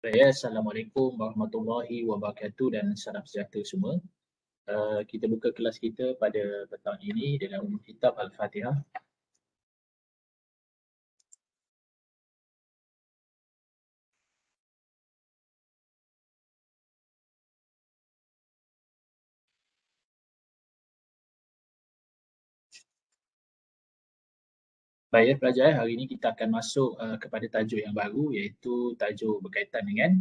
Assalamualaikum warahmatullahi wabarakatuh dan salam sejahtera semua. Kita buka kelas kita pada petang ini dengan kitab Al-Fatihah. Baik pelajar, hari ini kita akan masuk kepada tajuk yang baru, iaitu tajuk berkaitan dengan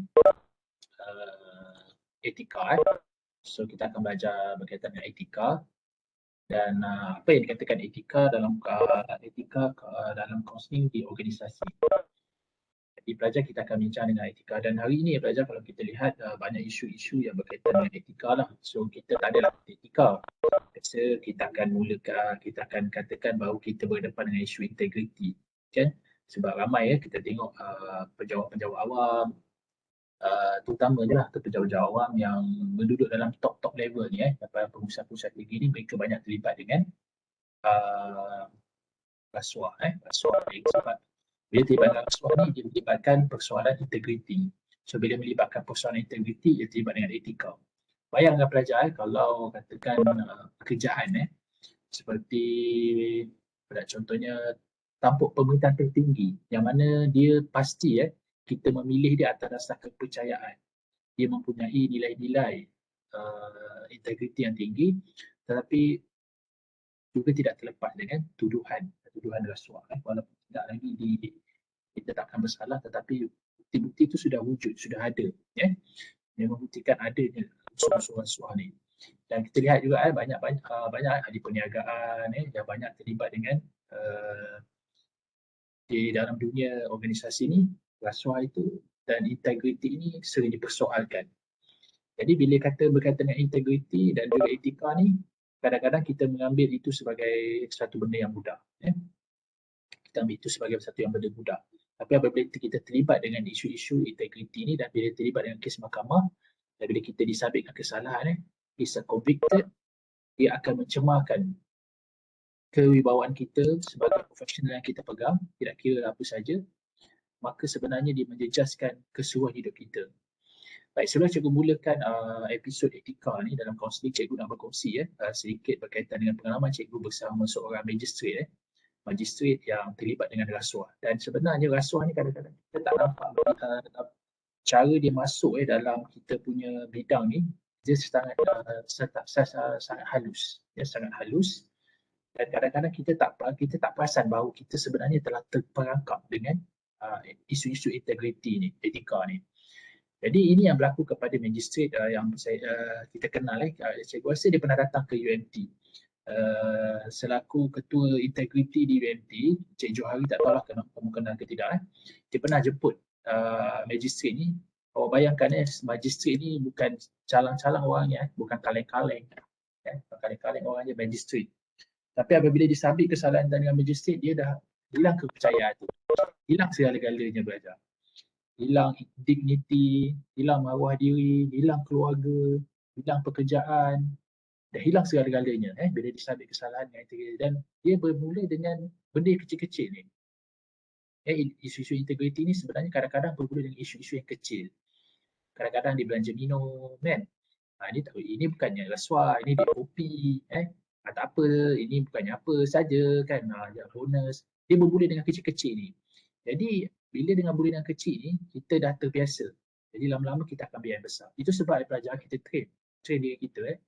etika. So kita akan belajar berkaitan dengan etika dan apa yang dikatakan etika dalam kaunseling di organisasi. Jadi pelajar, kita akan bincang dengan etika, dan hari ini pelajar, kalau kita lihat banyak isu-isu yang berkaitan dengan etika lah. So kita tak adalah etika. Biasa kita akan katakan bahawa kita berdepan dengan isu integriti, kan? Sebab ramai kita tengok penjawat-penjawat awam, terutama je lah penjawat-penjawat awam yang menduduk dalam top level ni, pengusaha-pengusaha tinggi ni, mereka banyak terlibat dengan rasuah. Sebab bila terlibat dengan rasuah ni, dia melibatkan persoalan integriti. So bila melibatkan persoalan integriti, dia terlibat dengan etika. Bayangkan pelajar, kalau katakan pekerjaan seperti contohnya tampuk pemerintahan tertinggi, yang mana dia pasti kita memilih dia atas dasar kepercayaan. Dia mempunyai nilai-nilai integriti yang tinggi, tetapi juga tidak terlepas dengan tuduhan rasuah. Walaupun tidak lagi ditetapkan bersalah, tetapi bukti-bukti itu sudah wujud, sudah ada. Yang membuktikan adanya unsur-unsur rasuah ni. Dan kita lihat juga banyak ahli perniagaan yang banyak terlibat dengan di dalam dunia organisasi ni, rasuah itu dan integriti ini sering dipersoalkan. Jadi bila berkaitan dengan integriti dan juga etika ni, kadang-kadang kita mengambil itu sebagai satu benda yang mudah. Kita ambil itu sebagai satu yang benda mudah. Tapi apabila kita terlibat dengan isu-isu integriti ni, dan bila terlibat dengan kes mahkamah, dan bila kita disabitkan kesalahan, is convicted, dia akan mencemarkan kewibawaan kita sebagai profesional yang kita pegang, tidak kira apa saja, maka sebenarnya dia menjejaskan keseluruhan hidup kita. Baik, sebelum cikgu mulakan episod etika ni dalam kaunseling, cikgu nak berkongsi sedikit berkaitan dengan pengalaman cikgu bersama seorang magistrat yang terlibat dengan rasuah. Dan sebenarnya rasuah ni kadang-kadang kita tak nampak cara dia masuk dalam kita punya bidang ni. Dia sangat halus. Sangat halus. Dan kadang-kadang kita tak perasan bahawa kita sebenarnya telah terperangkap dengan isu-isu integriti ni, etika ni. Jadi ini yang berlaku kepada magistrat yang kita kenal. Cikgu rasa dia pernah datang ke UMT. Selaku ketua integriti di UMT, Cik Johari, tak tahulah kamu kenal ke tidak. Dia pernah jemput magistrat ni. Awak bayangkan magistrat ni bukan calang-calang orangnya, bukan kaleng-kaleng. Kaleng-kaleng orangnya magistrat. Tapi apabila disabit kesalahan dengan magistrat, dia dah hilang kepercayaan tu. Hilang segala-galanya belajar. Hilang dignity, hilang maruah diri, hilang keluarga, hilang pekerjaan, dah hilang segala-galanya bila disabit kesalahan dengan integriti. Dan dia bermula dengan benda kecil-kecil ni. Isu-isu integriti ni sebenarnya kadang-kadang bermula dengan isu-isu yang kecil. Kadang-kadang dia belanja minum, kan? Ini bukannya rasuah, ini dia kopi, tak apa, ini bukannya apa saja, kan? Bonus. Dia bermula dengan kecil-kecil ni. Jadi bila dengan mula dengan kecil ni, kita dah terbiasa. Jadi lama-lama kita akan biar besar. Itu sebab pelajar kita train diri kita.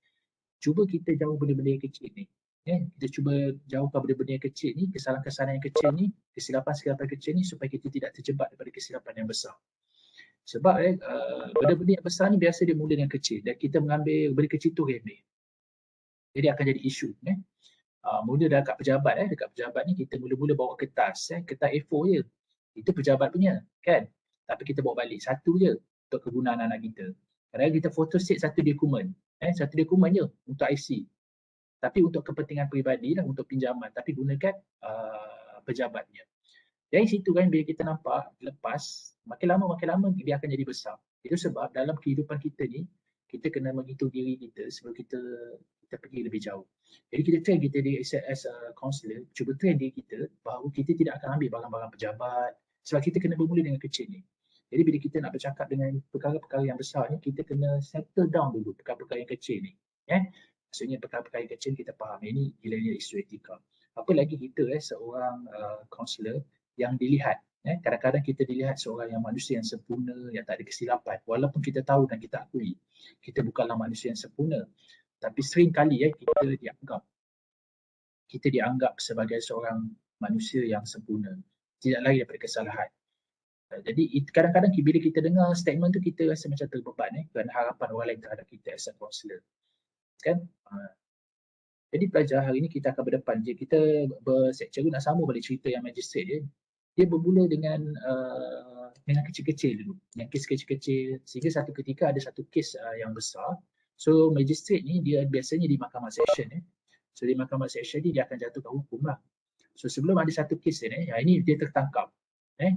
Cuba kita jauh benda-benda yang kecil ni. Kita cuba jauhkan benda-benda yang kecil ni, kesalahan-kesalahan yang kecil ni, kesilapan-kesilapan kecil ni, supaya kita tidak terjebak daripada kesilapan yang besar. Sebab benda-benda yang besar ni biasa dia mula dengan kecil, dan kita mengambil benda kecil tu remeh. Jadi akan jadi isu. Mula dekat pejabat ni kita mula-mula bawa kertas A4 je. Itu pejabat punya, kan? Tapi kita bawa balik satu je untuk kegunaan anak kita. Kadang-kadang kita photostate satu dokumen je untuk IC. Tapi untuk kepentingan peribadi dan untuk pinjaman, tapi gunakan pejabatnya. Dari situ kan, bila kita nampak lepas, makin lama dia akan jadi besar. Itu sebab dalam kehidupan kita ni, kita kena menghitung diri kita sebelum kita pergi lebih jauh. Jadi kita train kita as a counselor, cuba train diri kita bahawa kita tidak akan ambil barang-barang pejabat, sebab kita kena bermula dengan kecil ni. Jadi bila kita nak bercakap dengan perkara-perkara yang besar ni, kita kena settle down dulu perkara-perkara yang kecil ni. Maksudnya perkara-perkara yang kecil kita faham ini nilai-nilai isu etika. Apa lagi kita seorang kaunselor yang dilihat. Kadang-kadang kita dilihat seorang yang manusia yang sempurna, yang tak ada kesilapan. Walaupun kita tahu dan kita akui, kita bukanlah manusia yang sempurna. Tapi sering kali kita dianggap sebagai seorang manusia yang sempurna. Tidak lagi daripada kesalahan. Jadi kadang-kadang bila kita dengar statement tu kita rasa macam terbeban kerana harapan orang lain terhadap kita as a counselor. Kan? Jadi pelajar hari ini kita akan berdepan je. Kita cikgu nak sambung balik cerita yang magistrate dia. Dia bermula dengan kecil-kecil dulu. Yang kes kecil-kecil sehingga satu ketika ada satu kes yang besar. So magistrate ni dia biasanya di mahkamah session. So di mahkamah session ni dia akan jatuhkan hukum lah. So sebelum ada satu kes ni, ini dia tertangkap.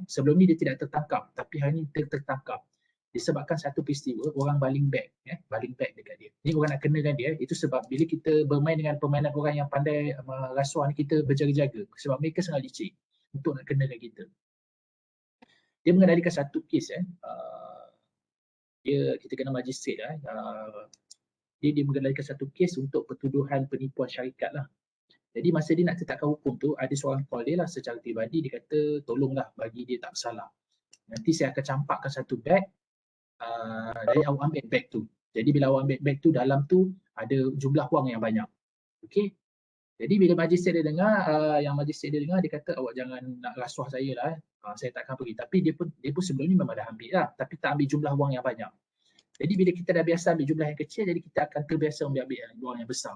Sebelum ni dia tidak tertangkap, tapi hari ni dia tertangkap. Disebabkan satu peristiwa, orang baling bag dekat dia. Ni orang nak kenakan dia, itu sebab bila kita bermain dengan permainan orang yang pandai rasuah ni, kita berjaga-jaga. Sebab mereka sangat licik untuk nak kenakan kita. Dia mengendalikan satu kes, kita kena magistrate dia mengendalikan satu kes untuk pertuduhan penipuan syarikat lah. Jadi masa dia nak tetapkan hukum tu, ada seorang call dia lah secara peribadi, dia kata tolonglah bagi dia tak bersalah. Nanti saya akan campakkan satu bag, dari awak ambil bag tu. Jadi bila awak ambil bag tu, dalam tu ada jumlah wang yang banyak. Okey. Jadi bila magistrate dia dengar, dia kata awak jangan nak rasuah saya lah. Saya takkan pergi. Tapi dia pun sebelum ni memang dah ambil lah. Tapi tak ambil jumlah wang yang banyak. Jadi bila kita dah biasa ambil jumlah yang kecil, jadi kita akan terbiasa ambil wang yang besar.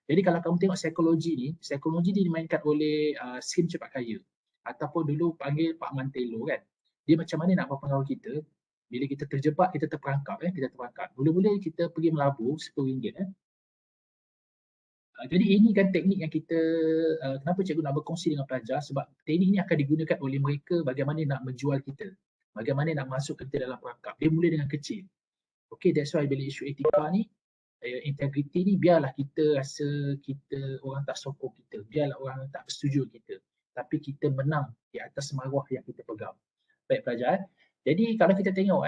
Jadi kalau kamu tengok psikologi ni dimainkan oleh Skim Cepat Kaya ataupun dulu panggil Pak Mantelo kan. Dia macam mana nak mempengaruhi kita bila kita terjebak, kita terperangkap. Mula-mula kita pergi melabur RM10. Jadi ini kan teknik yang kita, kenapa cikgu nak berkongsi dengan pelajar, sebab teknik ini akan digunakan oleh mereka bagaimana nak menjual kita, bagaimana nak masuk kita dalam perangkap. Dia mula dengan kecil. Okay, that's why bila isu etika ni, integriti ni, biarlah kita rasa orang tak sokong kita, biarlah orang tak bersetuju kita, tapi kita menang di atas maruah yang kita pegang. Baik pelajar. Jadi kalau kita tengok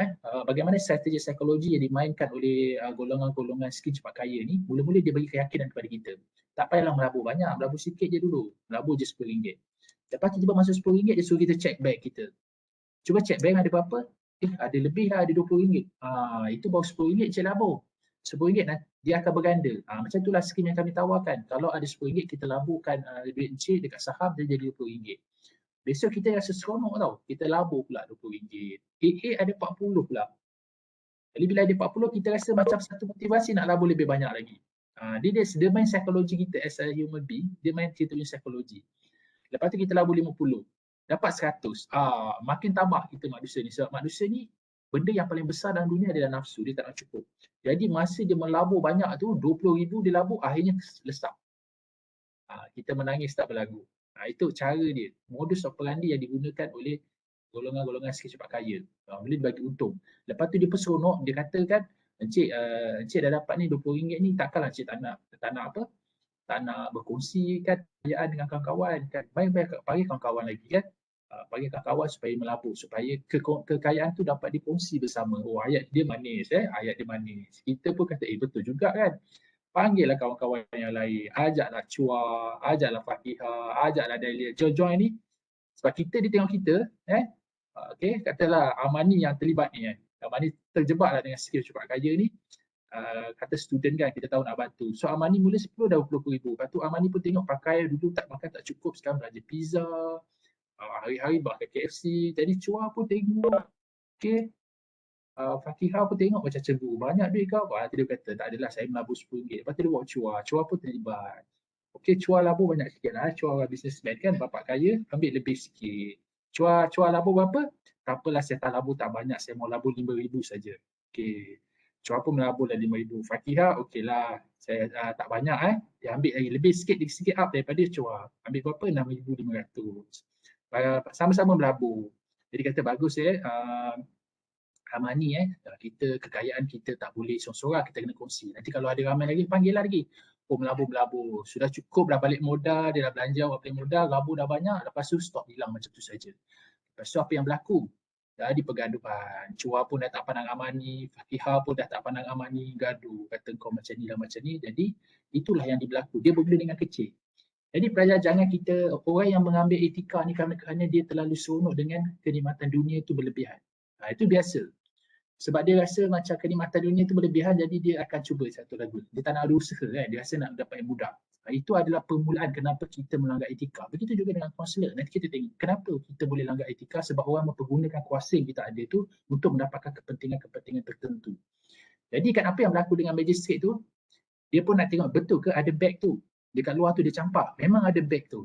bagaimana strategi psikologi yang dimainkan oleh golongan-golongan Skim Cepat Kaya ni, mula-mula dia bagi keyakinan kepada kita. Tak payahlah melabur banyak, melabur sikit je dulu. Melabur je RM10. Lepas tiba-tiba masuk RM10, dia suruh kita check bag kita. Cuba check bag ada berapa? Ada lebih lah, ada RM20. Itu baru RM10 je labur. RM10 dia akan berganda. Macam itulah skim yang kami tawarkan. Kalau ada RM10, kita laburkan duit encik dekat saham, dia jadi RM20. Besok kita rasa seronok tau. Kita labur pula RM20. AA ada 40 pula. Jadi bila ada 40, kita rasa macam satu motivasi nak labur lebih banyak lagi. Dia main psikologi kita as a human being. Dia main kita punya psikologi. Lepas tu kita labur 50. Dapat 100. Makin tamak kita manusia ni. Sebab manusia ni, benda yang paling besar dalam dunia adalah nafsu. Dia tak nak cukup. Jadi masa dia melabur banyak tu, 20,000 dia labur, akhirnya lesap. Kita menangis tak berlagu. Itu cara dia. Modus operandi yang digunakan oleh golongan-golongan Skim Cepat Kaya. Boleh bagi untung. Lepas tu dia pun seronok, dia katakan, encik dah dapat ni RM20 ni, takkanlah encik tak nak berkongsikan kekayaan dengan kawan-kawan kan. Baik-baik panggil kawan-kawan lagi kan. Panggil kawan-kawan supaya melabur, supaya kekayaan tu dapat dikongsi bersama. Ayat dia manis ayat dia manis. Kita pun kata betul juga kan. Panggillah kawan-kawan yang lain, ajaklah Chua, ajaklah Fakihah, ajaklah Dahlia, join ni. Sebab dia tengok kita, katalah Amani yang terlibat ni kan. Amani terjebaklah dengan Skim Cepat Kaya ni. Kata student kan, kita tahu nak bantu. So Amani mula 10 dah RM20,000. Lepas tu Amani pun tengok pakai dulu tak makan tak cukup, sekarang belanja pizza. Hari-hari makan KFC. Jadi Chua pun tengok. Fakihah pun tengok macam cemburu. Banyak duit kau. Dia kata tak adalah, saya melabur RM10. Lepas tu dia bawa Chua. Chua pun terlibat. Chua labur banyak sikit lah. Chua orang businessman kan, bapak kaya, ambil lebih sikit. Chua labur berapa? Tak apalah, saya tak labur tak banyak, saya mau labur RM5,000 saja. Chua pun melabur dah RM5,000. Fakihah, lah, saya tak banyak Dia ambil lagi lebih sikit up daripada Chua. Ambil berapa? RM6,500. Sama-sama melabur. Jadi kata bagus Amani kita kekayaan kita tak boleh seorang-seorang, kita kena kongsi. Nanti kalau ada ramai lagi, panggillah lagi. Melabur. Sudah cukup dah balik modal, dia dah belanja balik modal, labur dah banyak, lepas tu stop hilang macam tu saja. Lepas tu apa yang berlaku? Jadi pergaduhan. Chua pun dah tak pandang amani, Fakihah pun dah tak pandang amani, gaduh. Kata kau macam ni lah macam ni. Jadi itulah yang berlaku. Dia bermula dengan kecil. Jadi pelajar jangan kita, orang yang mengambil etika ni kerana dia terlalu seronok dengan kenikmatan dunia itu berlebihan. Itu biasa. Sebab dia rasa macam kenikmatan dunia itu berlebihan, jadi dia akan cuba satu lagu. Dia tak nak ada usaha kan, dia rasa nak dapat yang mudah. Itu adalah permulaan kenapa kita melanggar etika. Begitu juga dengan kaunselor. Nanti kita tengok kenapa kita boleh langgar etika, sebab orang mempergunakan kuasa yang kita ada itu untuk mendapatkan kepentingan-kepentingan tertentu. Jadi kan apa yang berlaku dengan magistrate tu, dia pun nak tengok betul ke ada beg tu. Dekat luar tu dia campak, memang ada beg tu.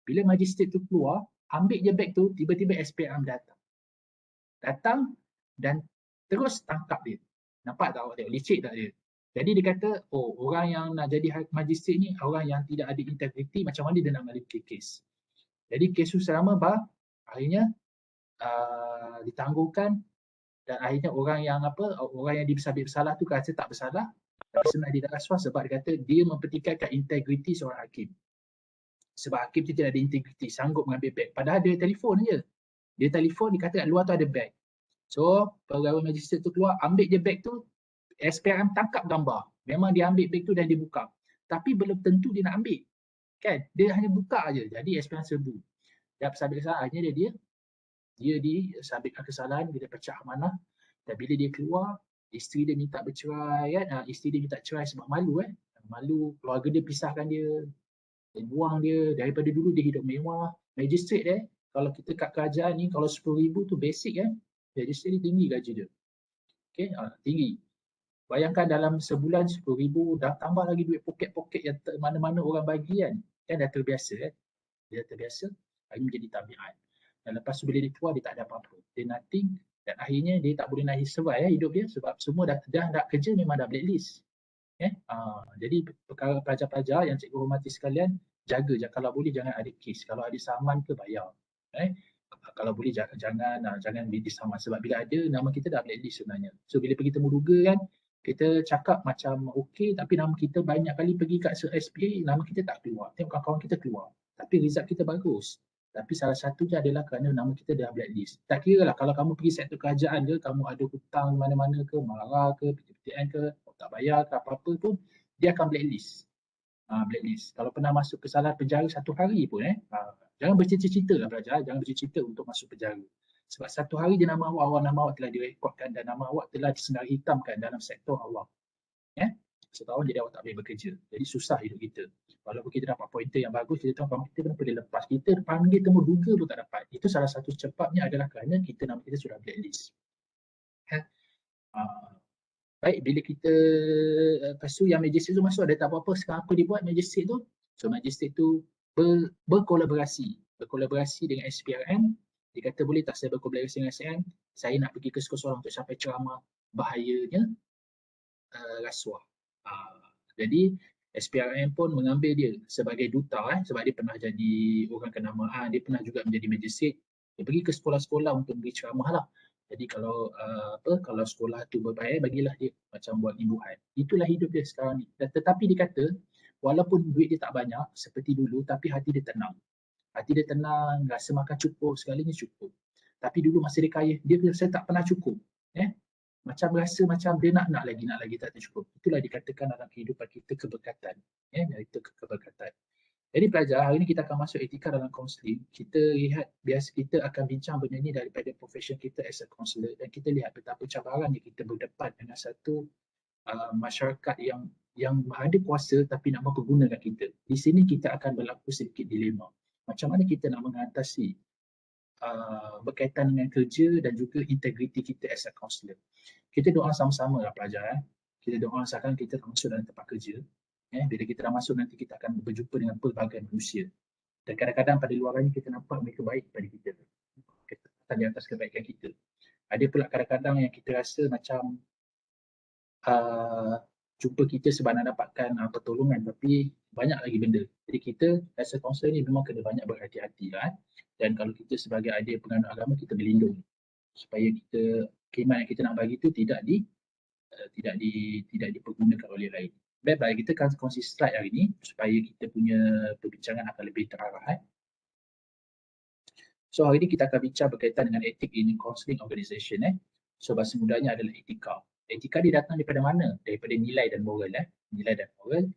Bila magistrate tu keluar, ambil je beg tu, tiba-tiba SPM datang. Datang dan terus tangkap dia. Nampak tak awak tengok? Licik tak dia? Jadi dia kata, oh orang yang nak jadi magistrate ni orang yang tidak ada integriti, macam mana dia nak mengalihkan kes. Jadi kes tu selama akhirnya ditangguhkan dan akhirnya orang yang disabit bersalah tu kata tak bersalah, tapi sebenarnya dia tak rasuah sebab dia kata dia mempertikaikan integriti seorang hakim. Sebab hakim tu tidak ada integriti, sanggup mengambil beg. Padahal dia telefon je. Dia telefon, dia kata kat luar tu ada beg. So, pegawai magistrate tu keluar, ambil je beg tu, SPRM tangkap gambar. Memang dia ambil beg tu dan dia buka. Tapi belum tentu dia nak ambil. Kan? Dia hanya buka aje. Jadi SPRM serbu. Dan pesabit kesalahan, akhirnya dia disabitkan kesalahan, dia pecah amanah. Dan bila dia keluar, isteri dia minta bercerai kan. Isteri dia minta cerai sebab malu kan. Malu, keluarga dia pisahkan dia buang dia. Daripada dulu dia hidup mewah. Magistrate kalau kita kat kerajaan ni, kalau 10,000 tu basic kan. Magistrate ni tinggi gaji dia. Okay, tinggi. Bayangkan dalam sebulan 10,000, dah tambah lagi duit poket-poket yang mana-mana orang bagi kan. Kan dah terbiasa kan. Dia terbiasa, akhirnya menjadi tabiat. Dan lepas tu bila dia keluar, dia tak ada apa-apa. Dia nothing. Dan akhirnya dia tak boleh nak survive hidup dia sebab semua dah kerja memang dah blacklist. Jadi perkara pelajar-pelajar yang cikgu hormati sekalian, jaga je. Kalau boleh jangan ada kes. Kalau ada saman ke bayar. Kalau boleh jangan beli saman sebab bila ada nama kita dah blacklist sebenarnya. So bila pergi temu duga kan, kita cakap macam okey tapi nama kita banyak kali pergi kat SPA, nama kita tak keluar. Tengok kawan-kawan kita keluar. Tapi result kita bagus. Tapi salah satunya adalah kerana nama kita dah blacklist. Tak kira lah kalau kamu pergi sektor kerajaan ke, kamu ada hutang mana-mana ke, marah ke, PTPTN ke, tak bayar ke apa-apa pun, dia akan blacklist. Blacklist. Kalau pernah masuk kesalahan penjara 1 hari pun jangan bercita-cita lah pelajar, jangan bercita-cita untuk masuk penjara. Sebab 1 hari je nama awak telah direkodkan dan nama awak telah disenar hitamkan dalam sektor Allah. Setahun jadi awak tak boleh bekerja. Jadi susah hidup kita. Walaupun kita dapat pointer yang bagus, kita tahu kita kenapa dia lepas. Kita panggil temu duga pun tak dapat. Itu salah satu sebabnya adalah kerana nama kita sudah blacklist. Baik, bila kita lepas tu yang magistrate tu masuk, ada tak apa-apa sekarang apa dia buat magistrate tu? So magistrate tu berkolaborasi dengan SPRM. Dia kata boleh tak saya berkolaborasi dengan SPRM, saya nak pergi ke sekolah untuk sampai ceramah bahayanya rasuah. Jadi SPRM pun mengambil dia sebagai duta sebab dia pernah jadi orang kenamaan, dia pernah juga menjadi magistrate. Dia pergi ke sekolah-sekolah untuk beri ceramah lah. Jadi kalau kalau sekolah tu berbayar, bagilah dia macam buat imbuhan. Itulah hidup dia sekarang ni. Tetapi dia kata walaupun duit dia tak banyak seperti dulu, tapi hati dia tenang. Hati dia tenang, rasa makan cukup, segalanya cukup. Tapi dulu masa dia kaya, dia kata saya tak pernah cukup. Macam rasa macam dia nak lagi tak cukup. Itulah dikatakan dalam kehidupan kita keberkatan. Itu keberkatan. Jadi pelajar, hari ini kita akan masuk etika dalam kaunseling. Kita lihat, biasa kita akan bincang benda ini daripada profession kita as a counselor dan kita lihat betapa cabarannya kita berdepan dengan satu masyarakat yang ada kuasa tapi nak mempergunakan kita. Di sini kita akan berlaku sedikit dilema. Macam mana kita nak mengatasi berkaitan dengan kerja dan juga integriti kita as a counselor. Kita doa sama-sama lah pelajar. Kita doa asalkan kita masuk dalam tempat kerja. Bila kita dah masuk nanti kita akan berjumpa dengan pelbagai manusia. Dan kadang-kadang pada luarannya kita nampak mereka baik pada kita. Kita di atas kebaikan kita. Ada pula kadang-kadang yang kita rasa macam jumpa kita sebab nak dapatkan pertolongan tapi banyak lagi benda. Jadi kita as a counselor ni memang kena banyak berhati-hati lah. Dan kalau kita sebagai adik penganut agama, kita berlindung supaya kita khidmat yang kita nak bagi tu tidak dipergunakan oleh lain. Baik, kita akan kongsi slide hari ini supaya kita punya perbincangan akan lebih terarah. So hari ini kita akan bincang berkaitan dengan etik in counselling organisation. So bahasa mudahnya adalah etika. Etika dia datang daripada mana? Daripada nilai dan moral. Nilai dan moral.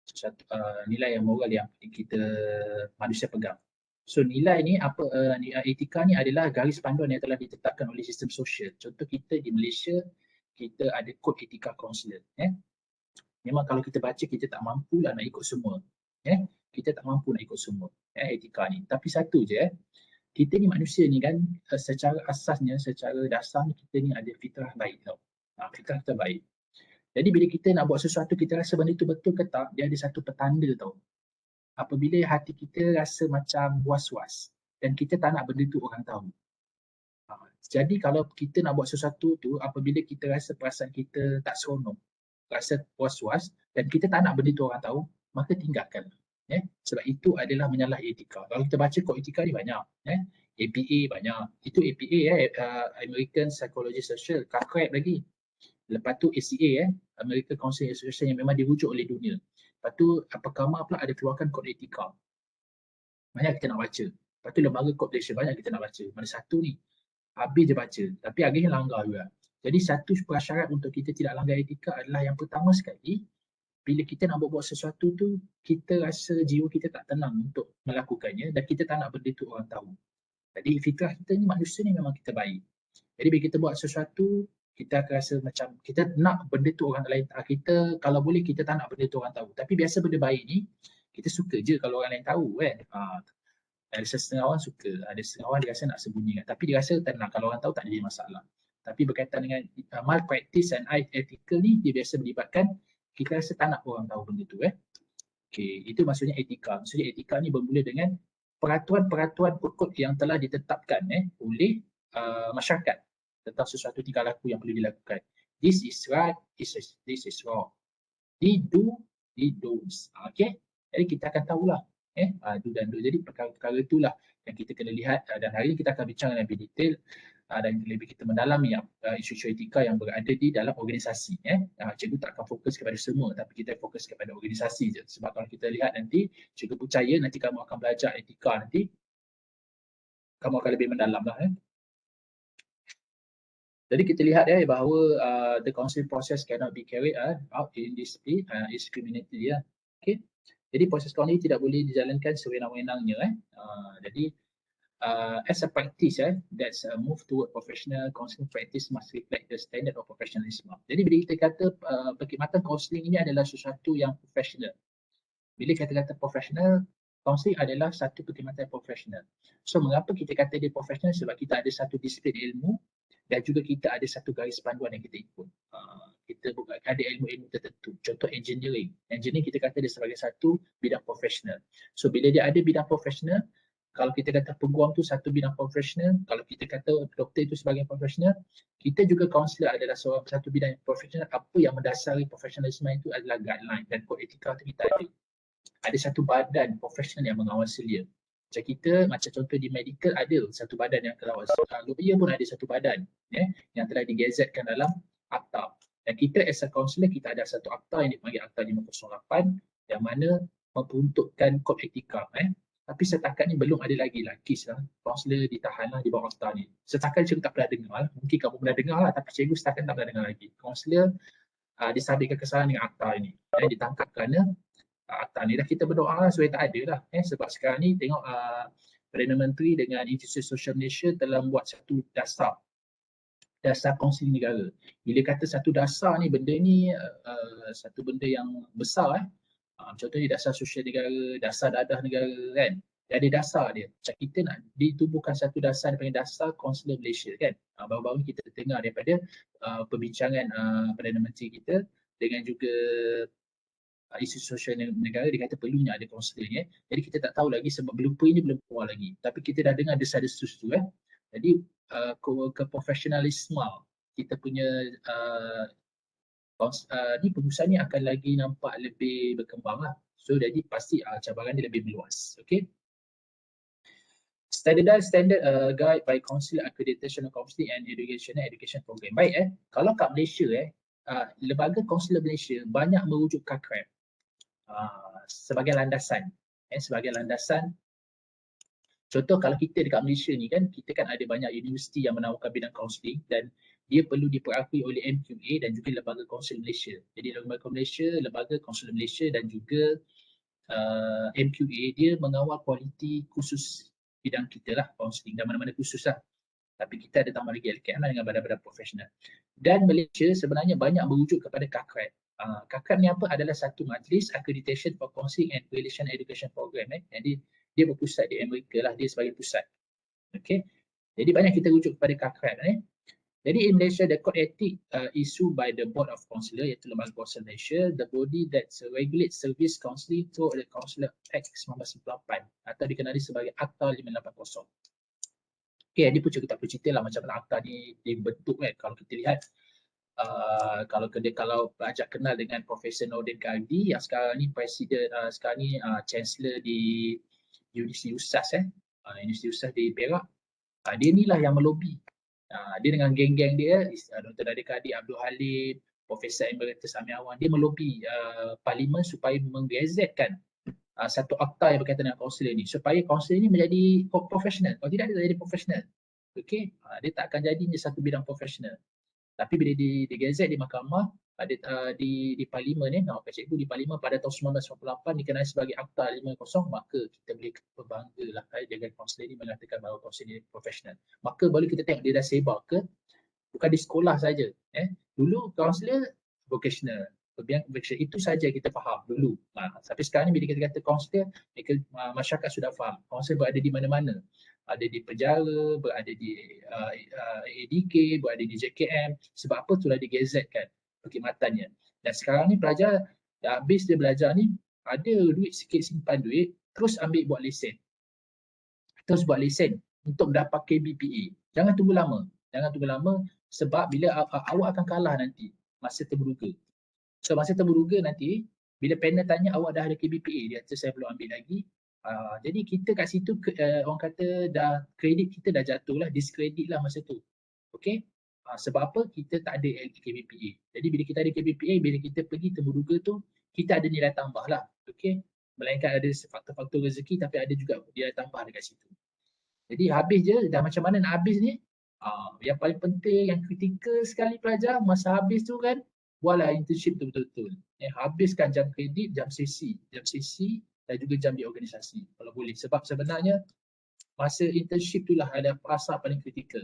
Sesuatu nilai yang moral yang kita manusia pegang. So nilai ni etika ni adalah garis panduan yang telah ditetapkan oleh sistem sosial. Contoh kita di Malaysia, kita ada kod etika kaunselor. Memang kalau kita baca kita tak mampu lah nak ikut semua. Kita tak mampu nak ikut semua etika ni. Tapi satu je, kita ni manusia ni kan secara asasnya, secara dasarnya kita ni ada fitrah baik tau. Fitrah kita baik. Jadi bila kita nak buat sesuatu kita rasa benda tu betul ke tak, dia ada satu petanda tau. Apabila hati kita rasa macam was-was dan kita tak nak benda tu orang tahu. Jadi kalau kita nak buat sesuatu tu, apabila kita rasa perasaan kita tak seronok, rasa was-was dan kita tak nak benda tu orang tahu, maka tinggalkan. Sebab itu adalah menyalah etika. Kalau kita baca kod etika ni banyak. APA banyak. Itu APA American Psychology Social, KAKREP lagi. Lepas tu ACA American Counseling Association yang memang dirujuk oleh dunia. Lepas tu Apakama pula ada keluarkan kod etika. Banyak kita nak baca. Lepas tu lembaga kod Malaysia banyak kita nak baca. Mana satu ni? Habis je baca. Tapi akhirnya langgar juga. Jadi satu prasyarat untuk kita tidak langgar etika adalah yang pertama sekali, bila kita nak buat sesuatu tu, kita rasa jiwa kita tak tenang untuk melakukannya dan kita tak nak benda tu orang tahu. Jadi fitrah kita ni, manusia ni memang kita baik. Jadi bila kita buat sesuatu, kita akan rasa macam kita nak benda tu orang lain, kita kalau boleh kita tak nak benda tu orang tahu. Tapi biasa benda baik ni, kita suka je kalau orang lain tahu kan. Ada setengah orang suka, ada setengah orang dia rasa nak sembunyikan. Tapi dia rasa tenang, kalau orang tahu tak ada masalah. Tapi berkaitan dengan malpractice and ethical ni, dia biasa melibatkan kita rasa tak nak orang tahu benda tu. Okay, itu maksudnya etika. Maksudnya etika ni bermula dengan peraturan-peraturan kod yang telah ditetapkan oleh masyarakat tentang sesuatu tingkah laku yang perlu dilakukan. This is right, this is wrong. They do, they don't. Okay, jadi kita akan tahulah do dan do. Jadi perkara-perkara itulah yang kita kena lihat dan hari ini kita akan bincang lebih detail dan lebih kita mendalami isu-isu etika yang berada di dalam organisasi. Cikgu tak akan fokus kepada semua, tapi kita fokus kepada organisasi je. Sebab kalau kita lihat nanti, cikgu percaya nanti kamu akan belajar etika nanti, kamu akan lebih mendalam lah. Jadi kita lihat bahawa the counselling process cannot be carried out in this indiscriminately. Okay. Jadi proses counselling tidak boleh dijalankan sewenang-wenangnya. Jadi as a practice, that's a move toward professional counselling practice must reflect the standard of professionalism. Jadi bila kita kata perkhidmatan counselling ini adalah sesuatu yang profesional. Bila kita kata profesional, counselling adalah satu perkhidmatan profesional. So mengapa kita kata dia profesional? Sebab kita ada satu disiplin ilmu dan juga kita ada satu garis panduan yang kita ikut. Kita ada ilmu-ilmu tertentu. Contoh engineering. Engineering kita kata dia sebagai satu bidang profesional. So bila dia ada bidang profesional, kalau kita kata peguam tu satu bidang profesional, kalau kita kata doktor itu sebagai profesional, kita juga kaunselor adalah satu bidang profesional. Apa yang mendasari profesionalisme itu adalah guideline dan kod etika itu kita ada. Ada satu badan profesional yang mengawasi dia. Macam kita, macam contoh di medical ada satu badan yang mengawasi. Lawyer pun ada satu badan yang telah digazetkan dalam akta. Dan kita as a counselor, kita ada satu akta yang dipanggil Akta 508 yang mana memperuntukkan kod etika. Tapi setakat ni belum ada lagi kes kaunselor ditahan di bawah akta ni. Setakat cikgu tak pernah dengar. Mungkin kamu pernah dengar tapi cikgu setakat tak pernah dengar lagi. Kaunselor disabitkan kesalahan dengan akta ini. Ditangkap kerana akta ni. Dah kita berdoa supaya tak ada lah. Sebab sekarang ni tengok Perdana Menteri dengan Institusi Sosial Malaysia telah membuat satu dasar kaunseling negara. Bila kata satu dasar ni, benda ni satu benda yang besar. Contohnya dasar sosial negara, dasar dadah negara kan. Dia ada dasar dia. Macam kita nak ditubuhkan satu dasar dipanggil dasar kaunselor Malaysia kan. Baru-baru kita dengar daripada perbincangan Perdana Menteri kita dengan juga Institusi Sosial Negara, dia kata perlunya ada kaunselor ni. Jadi kita tak tahu lagi sebab blueprint ini belum keluar lagi. Tapi kita dah dengar desas-desus tu Jadi keprofesionalisme kita punya ni pengusaha ni akan lagi nampak lebih berkembang lah. So jadi pasti cabaran dia lebih meluas. Okay. Standardized guide by Council Accreditation of Counselling and Education Program. Baik kalau kat Malaysia lembaga kaunselor Malaysia banyak merujuk KAKREP sebagai landasan. Sebagai landasan Contoh kalau kita dekat Malaysia ni kan, kita kan ada banyak universiti yang menawarkan bidang kaunseling dan dia perlu diperakui oleh MQA dan juga Lembaga Kaunseling Malaysia. Jadi Lembaga Malaysia, Lembaga Kaunseling Malaysia dan juga MQA dia mengawal kualiti khusus bidang kita lah, kaunseling dan mana-mana khusus lah. Tapi kita ada tambah lagi LKM lah dengan badan-badan profesional. Dan Malaysia sebenarnya banyak merujuk kepada KAKRAT. KAKRAT ni apa? Adalah satu majlis Accreditation for Counseling and Relation Education Program. Jadi dia berpusat di Amerika lah, dia sebagai pusat. Okay. Jadi banyak kita rujuk kepada KAKRAT. Jadi in Malaysia, the code ethic issued by the Board of Counsellor, iaitu Lembaga Kaunselor Malaysia, the body that regulates service counselling through the Counselor Act 1998 atau dikenali sebagai Akta 580. Okay, dia pun kita perlu cerita lah macam mana akta ni dibentuk kan. Kalau kita lihat, kalau pelajar kenal dengan Profesor Nordin Gardi yang sekarang ni presiden, sekarang ni chancellor di Universiti USAS, Universiti USAS di Perak, dia ni lah yang melobi. Dia dengan geng-geng dia, Dr. Nadir Kadir, Abdul Halim, Profesor Emeritus Amiawan, dia melobi Parlimen supaya menggazetkan satu akta yang berkaitan dengan kaunselor ni supaya kaunselor ni menjadi profesional. Kalau tidak dia jadi profesional. Okey, dia tak akan jadinya satu bidang profesional. Tapi bila digazet di mahkamah di parlimen ni, cikgu di parlimen pada tahun 1998 dikenali sebagai Akta 50, maka kita boleh berbanggalah dengan kaunselor ni mengatakan bahawa kaunselor ni profesional. Maka boleh kita tengok dia dah sebar ke bukan di sekolah saja. Dulu kaunselor vocational. Itu saja kita faham dulu. Tapi sekarang ni bila kita kata kaunselor, masyarakat sudah faham. Kaunselor berada di mana-mana. Ada di penjara, berada di ADK, berada di JKM. Sebab apa? Sudah digazetkan perkhidmatannya. Dan sekarang ni pelajar habis dia belajar ni, ada duit sikit, simpan duit, terus ambil buat lesen. Terus buat lesen untuk mendapat KBPA. Jangan tunggu lama. Jangan tunggu lama sebab bila awak akan kalah nanti masa terburuga. So masa terburuga nanti, bila panel tanya awak dah ada KBPA, dia kata saya belum ambil lagi. Jadi kita kat situ orang kata dah kredit kita dah jatuh lah, diskredit lah masa tu. Okay? Sebab apa? Kita tak ada KBPA. Jadi bila kita ada KBPA, bila kita pergi terburuga tu, kita ada nilai tambah lah. Okay? Melainkan ada faktor-faktor rezeki tapi ada juga nilai tambah dekat situ. Jadi habis je, dah macam mana nak habis ni? Yang paling penting, yang kritikal sekali pelajar, masa habis tu kan, buatlah internship tu betul-betul. Habiskan jam kredit, jam sesi dan juga jam di organisasi kalau boleh. Sebab sebenarnya masa internship tu lah ada fasa paling kritikal.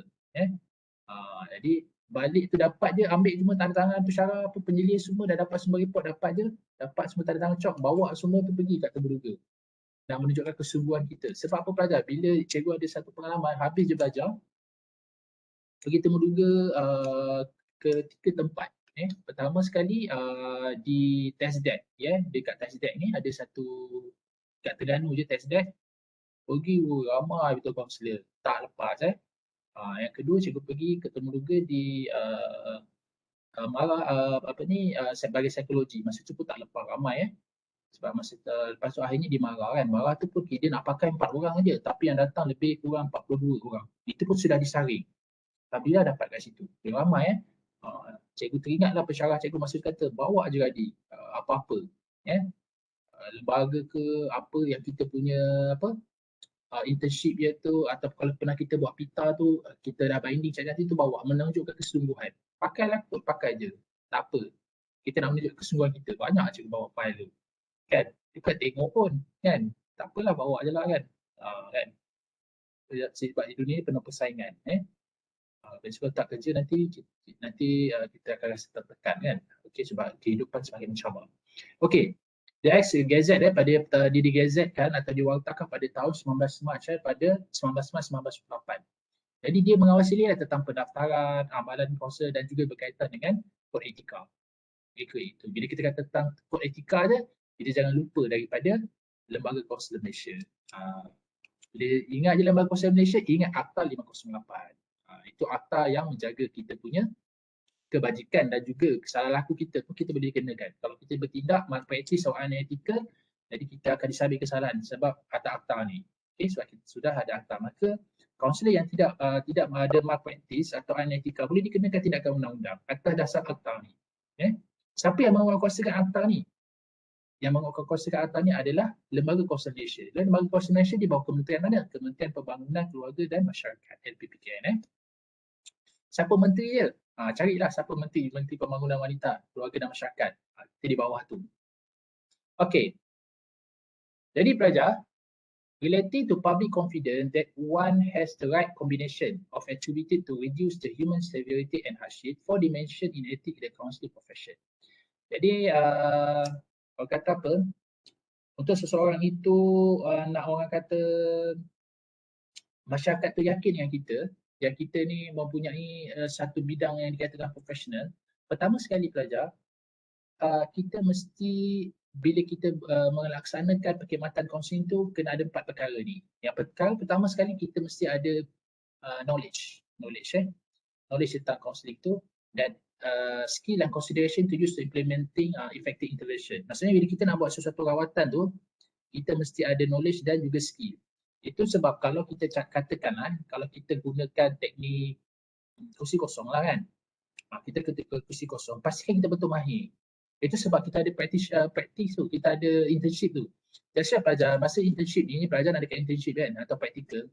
Jadi balik tu dapat je, ambil semua tanda tangan pensyarah, penyelia semua dah dapat semua report, dapat semua tanda tangan cok, bawa semua tu pergi kat terburuga dan menunjukkan kesungguhan kita. Sebab apa pelajar? Bila cikgu ada satu pengalaman, habis je belajar, pergi terburuga ke 3 tempat. Pertama sekali di TESDAT, dekat TESDAT ni ada satu kat Terengganu je TESDAT. Pergi ramai betul kaunselor, tak lepas. Yang kedua cikgu pergi ke Temuruga di sebagai psikologi. Masa tu pun tak lepas ramai sebab masa lepas tu akhirnya dia marah kan. Marah tu pun dia nak pakai 4 orang aja tapi yang datang lebih kurang 42 orang. Itu pun sudah disaring. Alhamdulillah dapat kat situ. Dia ramai cikgu teringatlah pensyarah cikgu masa kata bawa je Radi apa-apa lembaga ke apa yang kita punya internship dia tu atau kalau pernah kita buat pita tu kita dah binding cakap tu bawa menunjukkan kesungguhan. Pakailah kot, pakai je. Tak apa. Kita nak menunjuk kesungguhan kita. Banyak cikgu bawa file tu. Kan? Dia kan tengok pun kan. Tak apalah bawa je lah kan. Kan? Sebab di dunia ni penuh persaingan. Sebab tak kerja nanti kita akan rasa tertekan kan. Okey, sebab kehidupan semakin mencabar. Okey. The Act Gazette pada digazetkan atau diwartakan pada tahun 19 Mac pada 19 Mac 1998. Jadi dia mengawasi tentang pendaftaran, amalan kaunselor dan juga berkaitan dengan kod etika. Itu. Bila kita kata tentang kod etika je, kita jangan lupa daripada Lembaga Kaunselor Malaysia. Bila ingat je Lembaga Kaunselor Malaysia, ingat Akta 508. Itu akta yang menjaga kita punya kebajikan dan juga kesalahan laku kita pun kita boleh dikenakan. Kalau kita bertindak malpraktis atau unetikal, jadi kita akan disabit kesalahan sebab akta ni. Okay, sebab kita sudah ada akta. Maka kaunselor yang tidak ada malpraktis atau unetikal boleh dikenakan tindakan undang-undang atas dasar akta ni. Siapa yang menguatkuasakan akta ni? yang menguatkan kawasan ke atas ni adalah lembaga kawasan Malaysia. Dan lembaga kawasan Malaysia di bawah Kementerian mana? Kementerian Pembangunan Keluarga dan Masyarakat, LPPKN. Siapa menteri dia? Carilah siapa menteri, Menteri Pembangunan Wanita, Keluarga dan Masyarakat. Kita di bawah tu. Okey. Jadi pelajar, relating to public confidence that one has the right combination of attributed to reduce the human severity and hardship for dimension in ethics in the counselling profession. Jadi kalau kata apa, untuk seseorang itu nak orang kata masyarakat tu yakin dengan kita, yang kita ni mempunyai satu bidang yang dikatakan profesional. Pertama sekali pelajar, kita mesti bila kita melaksanakan perkhidmatan kaunseling tu kena ada 4 perkara ni. Yang pertama sekali kita mesti ada knowledge tentang kaunseling tu, dan skill and consideration to use to implementing effective intervention. Maksudnya bila kita nak buat sesuatu rawatan tu, kita mesti ada knowledge dan juga skill. Itu sebab kalau kita katakanlah, kalau kita gunakan teknik kursi kosong lah kan, kita ketika kursi kosong, pastikan kita betul mahir. Itu sebab kita ada practice tu, kita ada internship tu. Jadi pelajar, masa internship ni, pelajar nak dekat internship kan, atau practical,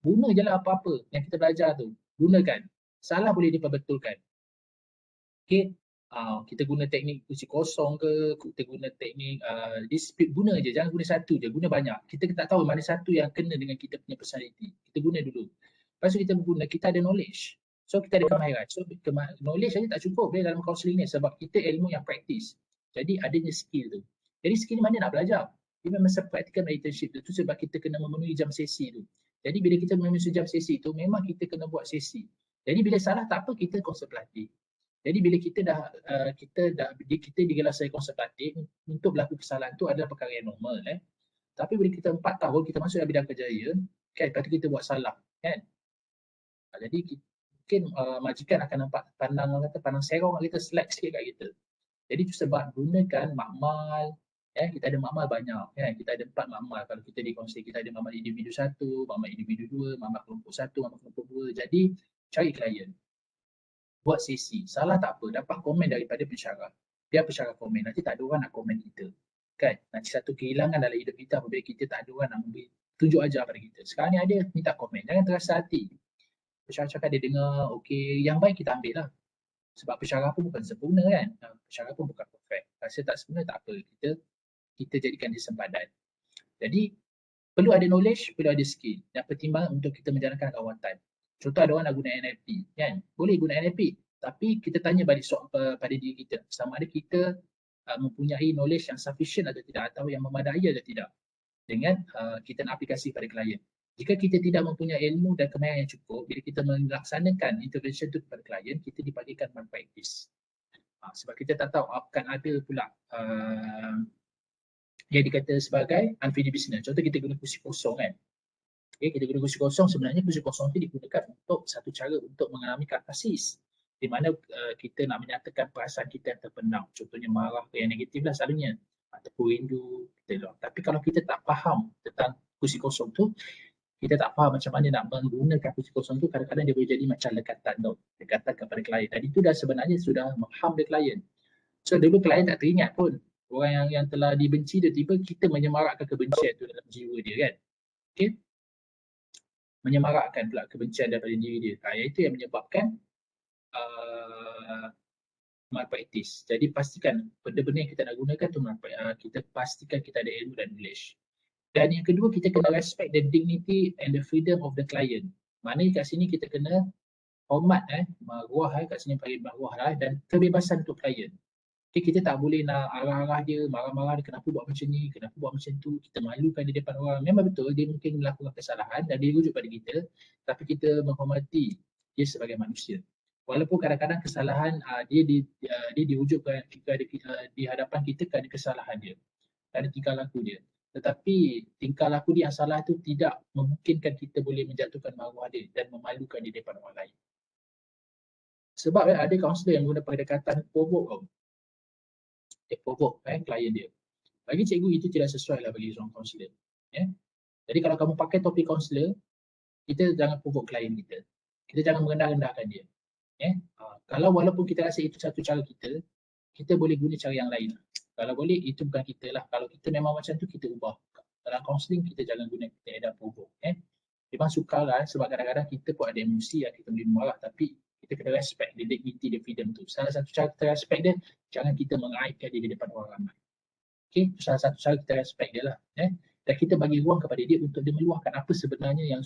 guna je lah apa-apa yang kita belajar tu, gunakan. Salah boleh diperbetulkan. Okay, kita guna teknik kursi kosong ke, kita guna teknik dispute, guna je, jangan guna satu je, guna banyak. Kita tak tahu mana satu yang kena dengan kita punya personality, kita guna dulu. Lepas tu kita guna, kita ada knowledge. So kita ada kemahiran. So knowledge saja tak cukup dalam counselling ni, sebab kita ilmu yang praktis. Jadi adanya skill tu. Jadi skill ni mana nak belajar? Dia memang masa practical internship tu, sebab kita kena memenuhi jam sesi tu. Jadi bila kita memenuhi jam sesi tu, memang kita kena buat sesi. Jadi bila salah tak apa, kita konsultatif. Jadi bila kita digelar sebagai konsultatif, untuk berlaku kesalahan tu adalah perkara yang normal. Tapi bila kita 4 tahun kita masuk dalam bidang kerjaya, kan, lepas tu kita buat salah, kan. Jadi mungkin majikan akan nampak pandang serong kita, slack sikit kat kita. Jadi itu sebab gunakan makmal, kita ada makmal banyak, kan. Kita ada 4 makmal. Kalau kita di kaunseling, kita ada makmal individu 1, makmal individu 2, makmal kelompok 1, makmal kelompok 2. Jadi cari klien, buat sesi, salah tak apa, dapat komen daripada pensyarah. Biar pensyarah komen, nanti tak ada orang nak komen kita, kan. Nanti satu kehilangan dalam hidup kita apabila kita tak ada orang nak tunjuk ajar pada kita. Sekarang ni ada, minta komen, jangan terasa hati. Pensyarah cakap dia dengar, okey, yang baik kita ambil lah. Sebab pensyarah pun bukan sempurna kan, pensyarah pun bukan perfect. Rasa tak sempurna tak apa, kita jadikan dia sempadan. Jadi perlu ada knowledge, perlu ada skill dan pertimbangan untuk kita menjalankan rawatan. Contoh ada orang nak guna NLP, kan, boleh guna NLP, tapi kita tanya balik soal pada diri kita, sama ada kita mempunyai knowledge yang sufficient atau tidak, atau yang memadai atau tidak, dengan kita nak aplikasi pada klien. Jika kita tidak mempunyai ilmu dan kemahiran yang cukup, bila kita melaksanakan intervention itu kepada klien, kita dipanggilkan malpractice. Sebab kita tak tahu akan ada pula yang dikata sebagai unfinished business. Contoh kita guna kursi kosong, kan. Okay, kita guna kursi kosong, sebenarnya kursi kosong itu digunakan untuk satu cara untuk mengalami katarsis, di mana kita nak menyatakan perasaan kita yang terpendam. Contohnya marah ke yang negatif lah selalunya, ataupun rindu. Tapi kalau kita tak faham tentang kursi kosong tu, kita tak faham macam mana nak menggunakan kursi kosong tu, kadang-kadang dia boleh jadi macam lekatan kepada klien. Dan itu dah sebenarnya sudah menghambat klien. So dulu klien tak teringat pun orang yang telah dibenci, tiba-tiba kita menyemarakkan kebencian tu dalam jiwa dia, kan. Okay, menyemarakkan pula kebencian daripada diri dia. Itu yang menyebabkan malpractice. Jadi pastikan benda-benda yang kita nak gunakan tu, kita pastikan kita ada ilmu dan knowledge. Dan yang kedua, kita kena respect the dignity and the freedom of the client. Maknanya kat sini kita kena hormat, maruah, kat sini panggil maruah lah, dan kebebasan untuk klien. Okay, kita tak boleh nak arah-arah dia, marah-marah dia, kenapa buat macam ni, kenapa buat macam tu, kita malukan di depan orang. Memang betul, dia mungkin melakukan kesalahan dan dia rujuk pada kita, tapi kita menghormati dia sebagai manusia. Walaupun kadang-kadang kesalahan dia dirujukkan di hadapan kita kerana kesalahan dia, kerana tingkah laku dia. Tetapi tingkah laku dia yang salah tu tidak memungkinkan kita boleh menjatuhkan maruah dia dan memalukan dia depan orang lain. Sebab ada kaunselor yang guna pendekatan provoke, dia provoke klien dia. Bagi cikgu itu tidak sesuai lah bagi seorang kaunselor. Jadi kalau kamu pakai topik kaunselor, kita jangan provoke klien kita. Kita jangan merendah-rendahkan dia. Kalau walaupun kita rasa itu satu cara kita boleh guna cara yang lain. Kalau boleh, itu bukan kita lah. Kalau kita memang macam tu, kita ubah. Dalam kaunseling, kita jangan guna kita edan provoke. Memang sukarlah sebab kadang-kadang kita pun ada emosi yang kita boleh marah, tapi kita kena respect the dignity, the freedom tu. Salah satu cara kita respect dia, jangan kita mengaibkan dia di depan orang ramai. Okay, itu salah satu cara kita respect dia lah. Dan kita bagi ruang kepada dia untuk dia meluahkan apa sebenarnya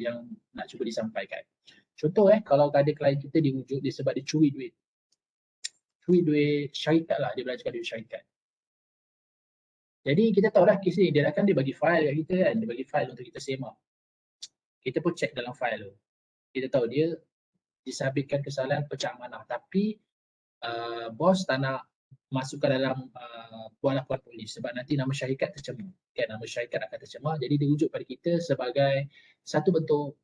yang nak cuba disampaikan. Contoh kalau ada klien kita dirujuk dia sebab dia curi duit syarikat lah, dia belajarkan duit syarikat. Jadi kita tahu lah kes ni, dia bagi file kat kita kan, dia bagi file untuk kita semak. Kita pun check dalam file tu. Kita tahu dia disabitkan kesalahan pecah amanah, tapi bos tak nak masukkan dalam buah laporan polis sebab nanti nama syarikat tercemar. Kan, nama syarikat akan tercemar, jadi dirujuk pada kita sebagai satu bentuk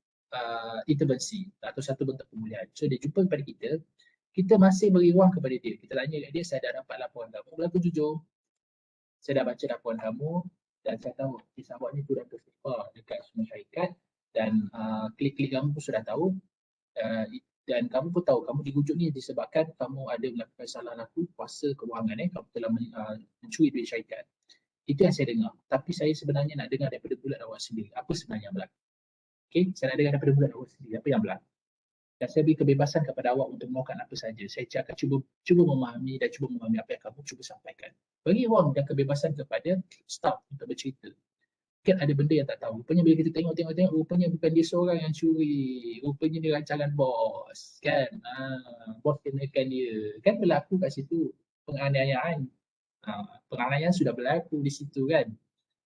intervensi atau satu bentuk pemulihan. So dia jumpa pada kita masih beri ruang kepada dia. Kita tanya kat dia, saya dah dapat laporan kamu, berlaku jujur. Saya dah baca laporan kamu dan saya tahu kisah awak ni sudah tersebar dekat semua syarikat dan klik-klik kamu pun sudah tahu dan kamu pun tahu kamu dirujuk ni disebabkan kamu ada melakukan salah laku kuasa kewangan, kamu telah mencuri duit syarikat. Itu yang saya dengar. Tapi saya sebenarnya nak dengar daripada bulat awak sendiri. Apa sebenarnya yang berlaku? Okay? Saya nak dengar daripada bulat awak sendiri. Apa yang berlaku? Dan saya beri kebebasan kepada awak untuk melakukan apa saja. Saya akan cuba memahami apa yang kamu cuba sampaikan. Bagi ruang dan kebebasan kepada staff untuk bercerita. Mungkin ada benda yang tak tahu. Rupanya bila kita tengok, rupanya bukan dia seorang yang curi. Rupanya dia rancangan bos. Kan? Bos kenakan dia. Kan berlaku kat situ penganiayaan. Penganiayaan sudah berlaku di situ kan.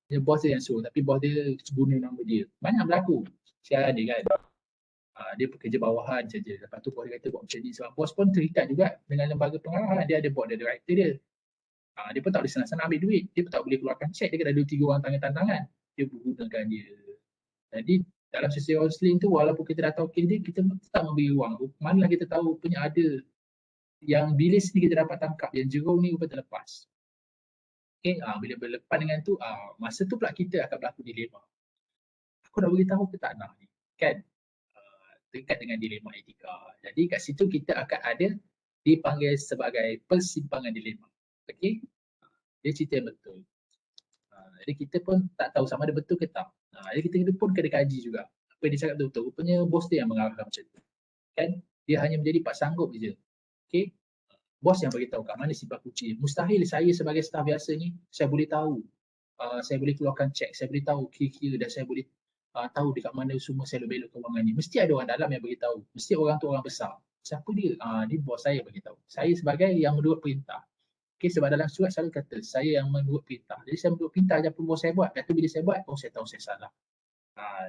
Dia bos dia yang suruh, tapi bos dia guna nama dia. Banyak berlaku. Siapa dia kan? Dia pekerja bawahan saja. Lepas tu bos dia kata buat macam ni. Sebab bos pun terikat juga dengan lembaga pengarahan. Dia ada board, ada director dia. Dia pun tak boleh senang-senang ambil duit. Dia pun tak boleh keluarkan cek. Dia kena ada 3 orang tangan-tangan. Dia menggunakan dia. Jadi dalam sesi counselling tu, walaupun kita dah tahu kes dia, kita tetap memberi ruang. Manalah kita tahu punya ada yang bilis ni kita dapat tangkap. Yang jerung ni rupanya terlepas. Okay, bila berlepas dengan tu, masa tu pula kita akan berlaku dilema. Aku nak beritahu ke tak nak ni? Kan? Terikat dengan dilema etika. Jadi kat situ kita akan ada dipanggil sebagai persimpangan dilema. Okey? Dia cerita yang betul. Jadi kita pun tak tahu sama ada betul ke tak. Jadi kita pun kena kaji juga. Apa yang dia cakap betul-betul. Rupanya bos dia yang mengarahkan macam tu. Kan? Dia hanya menjadi pak sanggup je. Okey? Bos yang beritahu kat mana simpan kunci. Mustahil saya sebagai staf biasa ni, saya boleh tahu. Saya boleh keluarkan cek, saya boleh tahu kira-kira dan saya boleh tahu dekat mana semua selo-belok kewangan ni. Mesti ada orang dalam yang beritahu. Mesti orang tu orang besar. Siapa dia? Dia bos saya beritahu. Saya sebagai yang menurut perintah. Okay, sebab dalam surat selalu kata, saya yang menurut perintah. Jadi saya menurut perintah je apa bos saya buat. Lepas tu bila saya buat, saya tahu saya salah.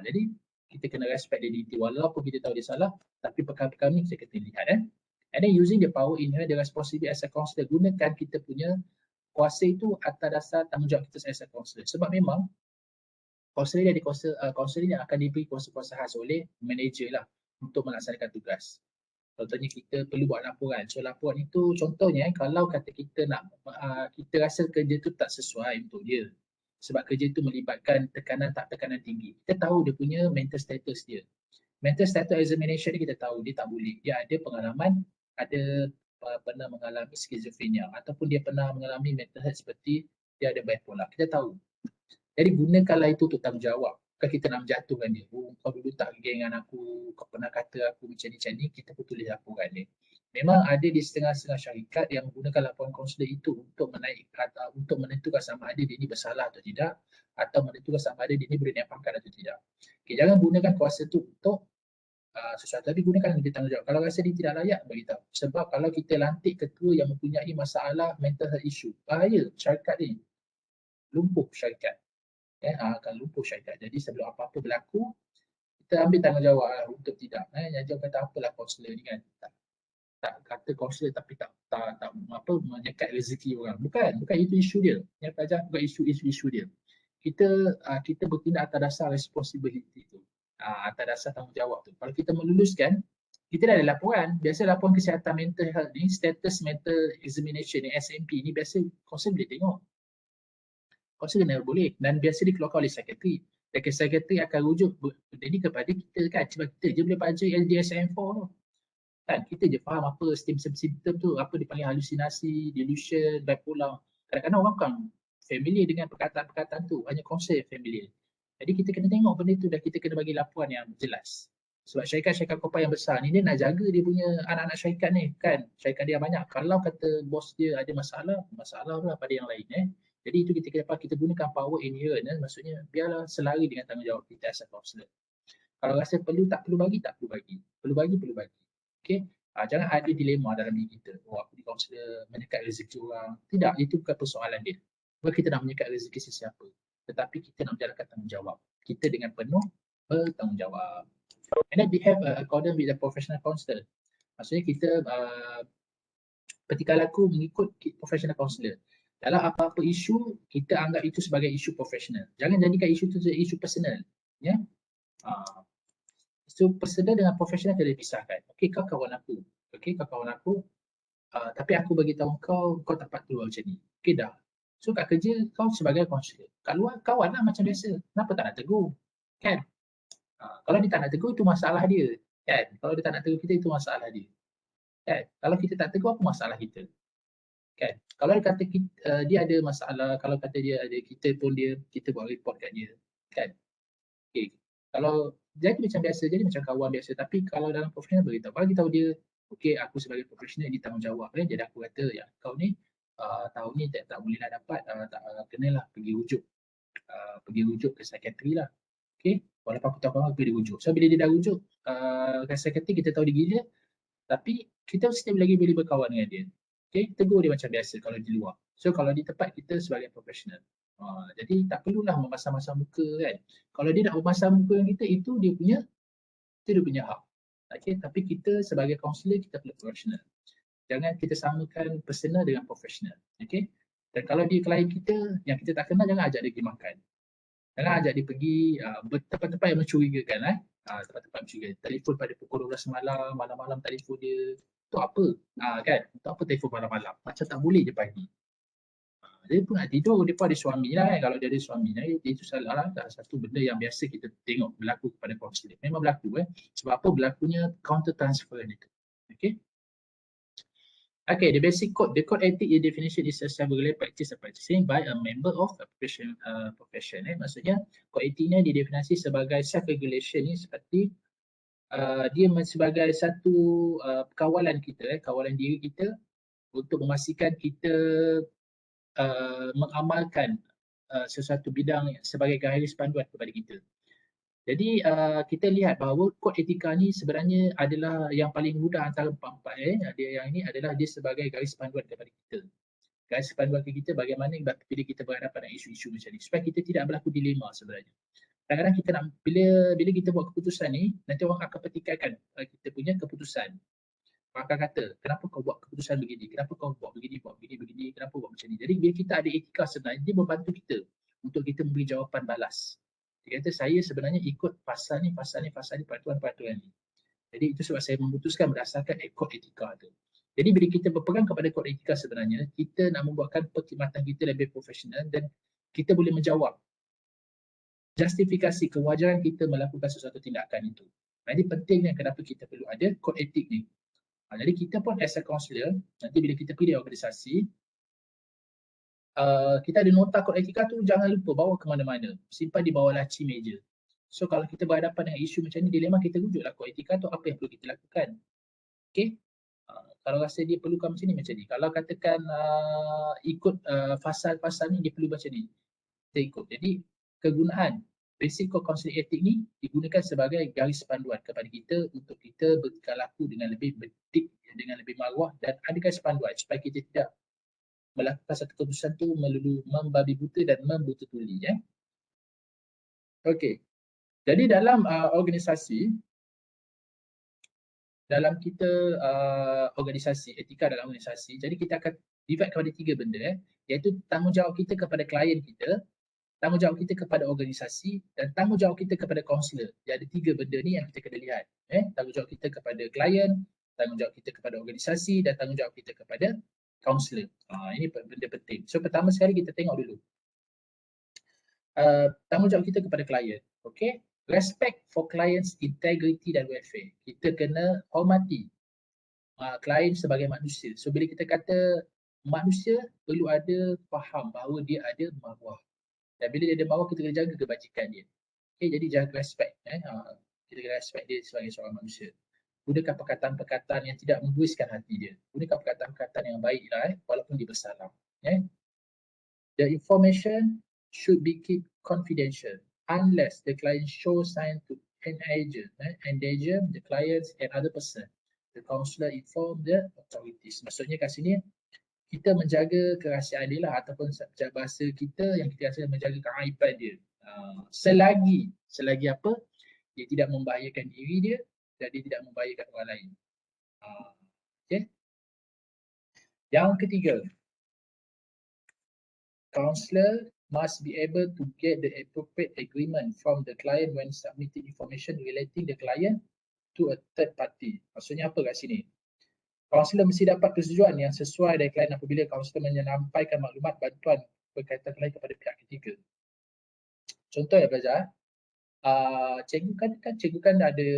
Jadi kita kena respect dignity. Walaupun kita tahu dia salah, tapi perkara-perkara ni kita kena lihat. And then using the power in her, the responsibility as a counselor. Gunakan kita punya kuasa itu atas dasar tanggungjawab kita as a counselor. Sebab memang kaunselor yang akan diberi kuasa-kuasa khas oleh manager lah untuk melaksanakan tugas. Contohnya kita perlu buat laporan. So laporan itu contohnya kalau kata kita nak kita rasa kerja tu tak sesuai untuk dia. Sebab kerja itu melibatkan tekanan tinggi. Kita tahu dia punya mental status dia. Mental status examination ni kita tahu dia tak boleh. Dia ada pengalaman, ada pernah mengalami skizofrenia ataupun dia pernah mengalami mental health seperti dia ada bipolar. Kita tahu. Jadi gunakanlah itu untuk tanggungjawab. Bukan kita nak menjatuhkan dia. Kau dulu tak geng dengan aku, kau pernah kata aku macam ni, kita pun tulis laporan dia. Memang ada di setengah-setengah syarikat yang menggunakan laporan kaunselor itu untuk menaikkan, untuk menentukan sama ada dia ni bersalah atau tidak, atau menentukan sama ada dia ni boleh naik pangkat atau tidak. Okay, jangan gunakan kuasa itu untuk sesuatu, tapi gunakan lebih tanggungjawab. Kalau rasa dia tidak layak, beritahu. Sebab kalau kita lantik ketua yang mempunyai masalah mental health issue, bahaya syarikat ni. Lumpuh syarikat. Akan lumpuh syarikat. Jadi sebelum apa-apa berlaku, kita ambil tanggungjawab untuk tidak. Yang jangan kata apalah kaunselor ni kan. Tak kata kaunselor tapi tak menyekat rezeki orang. Bukan itu isu dia. Yang pelajar bukan isu dia. Kita bertindak atas dasar responsibility tu. Atas dasar tanggungjawab tu. Kalau kita meluluskan, kita dah ada laporan. Biasa laporan kesihatan mental health ni, status mental examination ni, SMP ni biasa kaunselor boleh tengok. Kaunselor kena boleh dan biasa dikeluarkan oleh psikiatri. Dan psikiatri akan rujuk jadi kepada kita kan. Sebab kita je boleh baca LDSM-4 tu. Kan kita je faham apa simptom tu, apa dipanggil halusinasi, delusion, bipolar. Kadang-kadang orang kan familiar dengan perkataan-perkataan tu, hanya konsep familiar. Jadi kita kena tengok benda tu dan kita kena bagi laporan yang jelas. Sebab syarikat-syarikat korporat yang besar ni dia nak jaga dia punya anak-anak syarikat ni kan. Syarikat dia banyak. Kalau kata bos dia ada masalah lah pada yang lain Jadi itu kita gunakan power inherent maksudnya biarlah selari dengan tanggungjawab kita as a counselor. Kalau rasa perlu tak perlu bagi, tak perlu bagi. Perlu bagi, perlu bagi. Okey. Jangan ada dilema dalam diri kita. Oh, aku ni kaunselor menyekat rezeki orang. Tidak, itu bukan persoalan dia. Bukan kita nak menyekat rezeki sesiapa. Tetapi kita nak menjalankan tanggungjawab. Kita dengan penuh bertanggungjawab. And then behave according with the professional counselor. Maksudnya kita bertingkah laku mengikut professional counselor. Dalam apa-apa isu, kita anggap itu sebagai isu profesional. Jangan jadikan isu itu sebagai isu personal. Ya. So personal dengan profesional kena dipisahkan. Okey, kau kawan aku. Okey, kau kawan aku. Tapi aku bagi tahu kau tak patut buat macam ni. Okey dah. So kat kerja kau sebagai kaunselor. Kat luar kawan lah macam biasa. Kenapa tak nak tegur? Kan? Kalau dia tak nak tegur itu masalah dia. Kan? Kalau dia tak nak tegur kita itu masalah dia. Kan? Kalau kita tak tegur apa masalah kita? Kan? Kalau dia kata dia ada masalah, kalau kata dia ada kita buat report kat dia. Kan? Okey. Kalau jadi macam biasa, jadi macam kawan biasa. Tapi kalau dalam profesional bagi tahu dia, okey aku sebagai profesional ni tanggungjawab Jadi aku kata ya kau ni tahun ni tak bolehlah dapat kenalah pergi rujuk ke psikiatri lah. Okey, walaupun aku tahu kau pergi rujuk. So bila dia dah rujuk ke psikiatri kita tahu dia gila, tapi kita still lagi boleh berkawan dengan dia. Okey, tegur dia macam biasa kalau di luar. So kalau di tempat kita sebagai profesional. Jadi tak perlulah memasang-masang muka kan. Kalau dia nak memasang muka dengan kita, itu dia punya hak. Okay? Tapi kita sebagai kaunselor kita perlu profesional. Jangan kita samakan personal dengan profesional. Okay? Dan kalau dia klien kita yang kita tak kenal, jangan ajak dia pergi makan. Jangan ajak dia pergi tempat-tempat yang mencurigakan. Tempat-tempat mencurigakan. Telefon pada pukul 12 malam, malam-malam telefon dia. Itu apa? Kan? Itu apa telefon malam-malam? Macam tak boleh je pagi. Dia pun nak tidur, dia pun ada suami lah kan. Kalau dia ada suami, itu salah lah. Satu benda yang biasa kita tengok berlaku kepada kaunselor. Memang berlaku Sebab apa berlakunya counter transfer itu. Okay. Okay, the basic code. The code ethic definition is a self-regulated practice of practicing by a member of a profession. Maksudnya, code etik ni didefinisi sebagai self-regulation ni seperti dia sebagai satu kawalan kita, kawalan diri kita untuk memastikan kita mengamalkan sesuatu bidang sebagai garis panduan kepada kita. Jadi kita lihat bahawa kod etika ni sebenarnya adalah yang paling mudah antara empat-empat Dia yang ini adalah dia sebagai garis panduan kepada kita. Garis panduan kepada kita bagaimana bila kita berhadapan dengan isu-isu macam ni supaya kita tidak berlaku dilema sebenarnya. Kadang-kadang kita nak bila kita buat keputusan ni, nanti orang akan petikaikan kita punya keputusan. Orang akan kata, kenapa kau buat keputusan begini? Kenapa kau buat begini, kenapa buat macam ni? Jadi bila kita ada etika sebenarnya, dia membantu kita untuk kita memberi jawapan balas. Dia kata, saya sebenarnya ikut pasal ni, peraturan-peraturan ni. Jadi itu sebab saya memutuskan berdasarkan kod etika tu. Jadi bila kita berpegang kepada kod etika sebenarnya, kita nak membuatkan perkhidmatan kita lebih profesional dan kita boleh menjawab justifikasi kewajaran kita melakukan sesuatu tindakan itu. Jadi pentingnya kenapa kita perlu ada kod etik ni. Jadi kita pun as a counselor, nanti bila kita pergi di organisasi, kita ada nota kod etika tu jangan lupa bawa ke mana-mana. Simpan di bawah laci meja. So kalau kita berhadapan dengan isu macam ni, dilema kita rujuklah kod etika tu apa yang perlu kita lakukan. Okay? Kalau rasa dia perlukan macam ni. Kalau katakan ikut pasal-pasal ni dia perlu macam ni. Kita ikut. Jadi kegunaan basic code counseling etik ni digunakan sebagai garis panduan kepada kita untuk kita bertingkah laku dengan lebih betik, dengan lebih maruah dan ada garis panduan supaya kita tidak melakukan satu keputusan tu melulu membabi buta dan membuta tuli. Okey. Jadi dalam organisasi, dalam kita organisasi, etika dalam organisasi, jadi kita akan divide kepada 3 benda iaitu tanggungjawab kita kepada klien kita, tanggungjawab kita kepada organisasi dan tanggungjawab kita kepada kaunselor. Jadi ada 3 benda ni yang kita kena lihat. Tanggungjawab kita kepada klien, tanggungjawab kita kepada organisasi dan tanggungjawab kita kepada kaunselor. Ini benda penting. So pertama sekali kita tengok dulu. Tanggungjawab kita kepada klien. Okay? Respect for clients integrity dan welfare. Kita kena hormati klien sebagai manusia. So bila kita kata manusia perlu ada faham bahawa dia ada maruah. Dan bila dia ada maruah, kita kena jaga kebajikan dia. Okay, jadi jaga respect. Kita kena respect dia sebagai seorang manusia. Gunakan perkataan-perkataan yang tidak membuiskan hati dia. Gunakan perkataan-perkataan yang baiklah, walaupun dia bersalah. The information should be kept confidential unless the client shows sign to endanger the clients and other person. The counselor inform the authorities. Maksudnya kat sini kita menjaga kerahsiaan dia lah, ataupun bahasa kita yang kita rasa menjaga keaiban dia. Selagi apa? Dia tidak membahayakan diri dia dan dia tidak membahayakan orang lain. Okay. Yang ketiga, counselor must be able to get the appropriate agreement from the client when submitting information relating the client to a third party. Maksudnya apa kat sini? Kaunselor mesti dapat persetujuan yang sesuai dari klien apabila kaunselor menyampaikan maklumat bantuan berkaitan klien kepada pihak ketiga. Contoh ya belajar, cikgu kan ada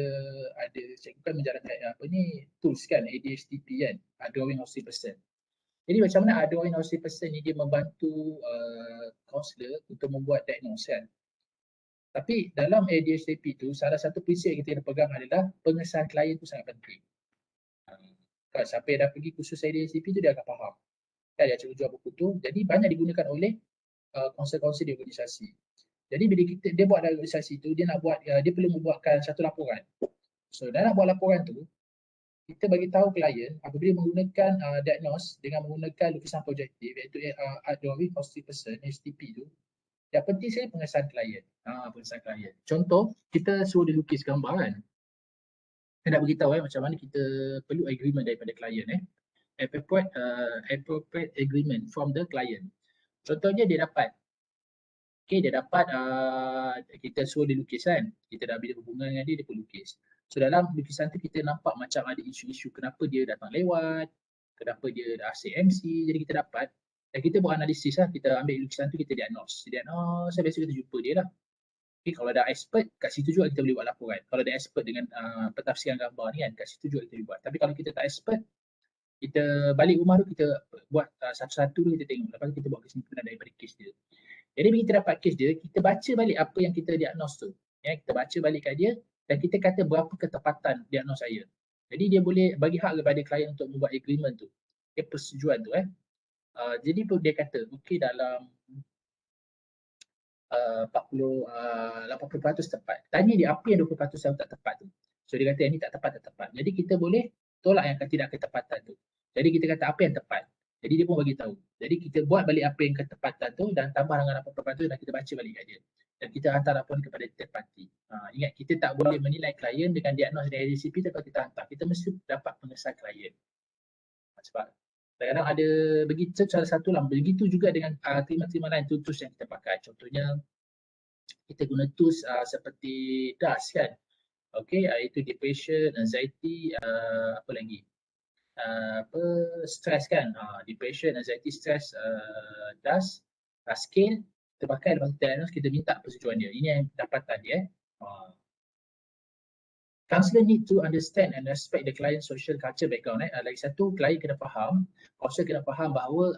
cikgu kan menjalankan tools kan, ADHTP kan, drawing of person. Jadi macam mana drawing of person ni dia membantu kaunselor untuk membuat diagnosis kan. Tapi dalam ADHTP tu salah satu prinsip yang kita kena pegang adalah pengesahan klien tu sangat penting. Kalau siapa yang dah pergi kursus ADHTP tu dia akan faham. Kan dia jual buku tu. Jadi banyak digunakan oleh kaunselor-kaunselor di organisasi. Jadi bila dia buat dalam organisasi tu, dia perlu membuatkan satu laporan. So dalam buat laporan tu, kita bagi tahu klien apabila menggunakan diagnos dengan menggunakan lukisan projektif iaitu art drawing of person HTP tu, yang penting saya pengesahan klien. Pengesahan klien. Contoh, kita suruh dia lukis gambar kan. Saya nak beritahu macam mana kita perlu agreement daripada klien appropriate agreement from the client. Contohnya dia dapat kita suruh dia lukis kan. Kita dah bila berhubungan dengan dia perlu lukis. So dalam lukisan tu kita nampak macam ada isu-isu kenapa dia datang lewat, kenapa dia dah asyik MC. Jadi kita dapat dan kita buat analisis lah. Kita ambil lukisan tu, kita diagnos. Biasa kita jumpa dia lah. Okay, kalau ada expert, kat situ juga kita boleh buat laporan. Kalau ada expert dengan pentafsiran gambar ni kan, kat situ juga kita boleh buat. Tapi kalau kita tak expert, kita balik rumah tu kita buat satu-satu tu kita tengok. Lepas tu kita buat kesimpulan daripada kes dia. Jadi bila kita dapat kes dia, kita baca balik apa yang kita diagnos tu. Kita baca balik kat dia dan kita kata berapa ketepatan diagnos saya. Jadi dia boleh bagi hak kepada klien untuk membuat agreement tu. Persetujuan tu. Jadi dia kata, okey dalam 80% tepat. Tanya dia apa yang 20% yang tak tepat tu. So dia kata yang ni tak tepat. Jadi kita boleh tolak yang tidak ketepatan tu. Jadi kita kata apa yang tepat. Jadi dia pun bagi tahu. Jadi kita buat balik apa yang ketepatan tu dan tambah dengan 80% dan kita baca balik kat dia. Dan kita hantar laporan kepada third party. Ingat kita tak boleh menilai klien dengan diagnos dari ADCP kalau kita hantar. Kita mesti dapat pengesahan klien. Sebab kadang-kadang ada begitu salah satu lah. Begitu juga dengan terima-terima lain tools yang kita pakai. Contohnya kita guna tools seperti DAS kan. Okey, itu depression, anxiety, apa lagi? Stress kan. Depression, anxiety, stress, DAS, scale. Kita pakai lepas diagnos, kita minta persetujuan dia. Ini yang dapatan dia. Counselor need to understand and respect the client's social culture background. Lagi satu, klien kena faham, counselor kena faham bahawa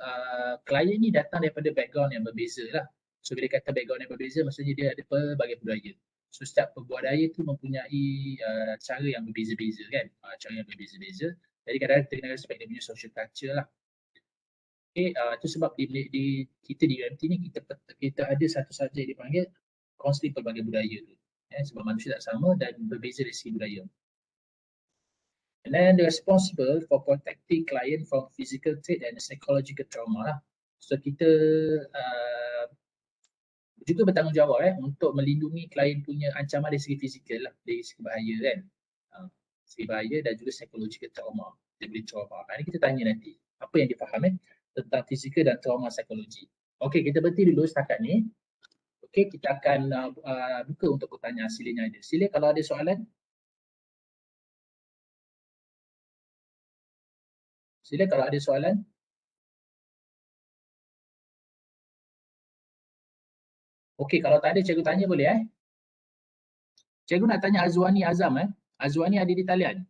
klien ni datang daripada background yang berbeza lah. So bila kata background yang berbeza, maksudnya dia ada pelbagai budaya. So setiap budaya tu mempunyai cara yang berbeza-beza kan. Cara yang berbeza-beza. Jadi kadang-kadang kita kena respect dia punya social culture lah. Okay, itu sebab kita di UMT ni kita ada satu subjek yang dipanggil counselling pelbagai budaya tu. Sebab manusia tak sama dan berbeza dari segi budaya. And then they're responsible for protecting client from physical threat and psychological trauma lah. So kita juga bertanggungjawab untuk melindungi klien punya ancaman dari segi fizikal lah, dari segi bahaya kan. Segi bahaya dan juga psychological trauma. Dia boleh trauma. Ini kita tanya nanti apa yang dia faham tentang fizikal dan trauma psikologi. Okey, kita berhenti dulu setakat ni. Okey, kita akan buka untuk pertanyaan. Silanya ada. Sila kalau ada soalan. Sila kalau ada soalan. Okey, kalau tak ada cikgu tanya boleh Cikgu nak tanya Azwani Azam Azwani ada di talian?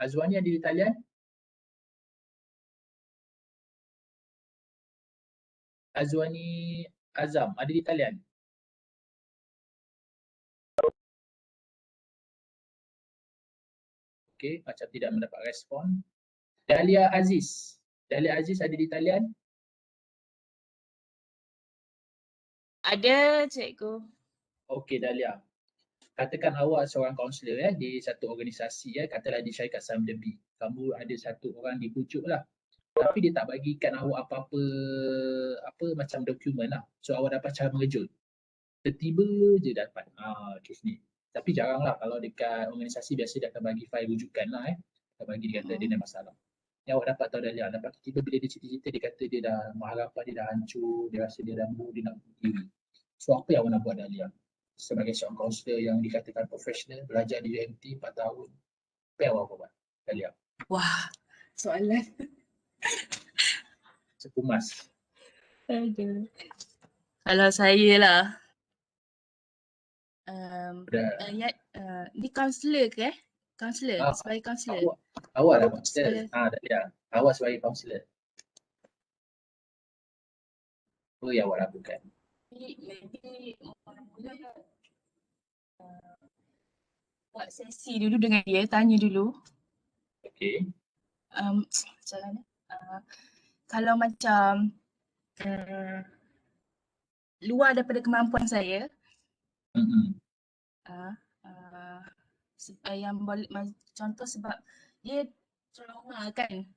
Azwani ada di talian? Azwani Azam ada di talian. Okey, macam tidak mendapat respon. Dahlia Aziz. Dahlia Aziz ada di talian? Ada, cikgu. Okey Dahlia. Katakan awak seorang kaunselor di satu organisasi katalah di syarikat saham Derby. Kamu ada satu orang dipujuk lah. Tapi dia tak bagikan awak apa macam dokumen lah. So awak dapat cara mengejut. Tiba-tiba je dapat kes ni. Tapi jarang lah kalau dekat organisasi biasa dia akan bagi file rujukan lah Dia bagi dia kata dia ada masalah. Yang awak dapat tahu Dahlia, dapat tiba bila dia cerita-cerita dia kata dia dah harapan dia dah hancur, dia rasa dia dah dia nak bunuh diri. So apa yang awak nak buat Dahlia? Sebagai seorang kaunselor yang dikatakan profesional, belajar di UMT 4 tahun, apa yang awak buat Dahlia? Wah, soalan. Sekumas. Aduh. Kalau saya lah, ni kaunselor ke Kaunselor, sebagai kaunselor. Awak lah kaunselor. Dahlia. Awak sebagai kaunselor. Apa yang awak lakukan? Maybe mula-mula buat sesi dulu dengan dia, tanya dulu. Okey. Macam mana? Kalau macam luar daripada kemampuan saya, yang boleh contoh sebab dia trauma kan,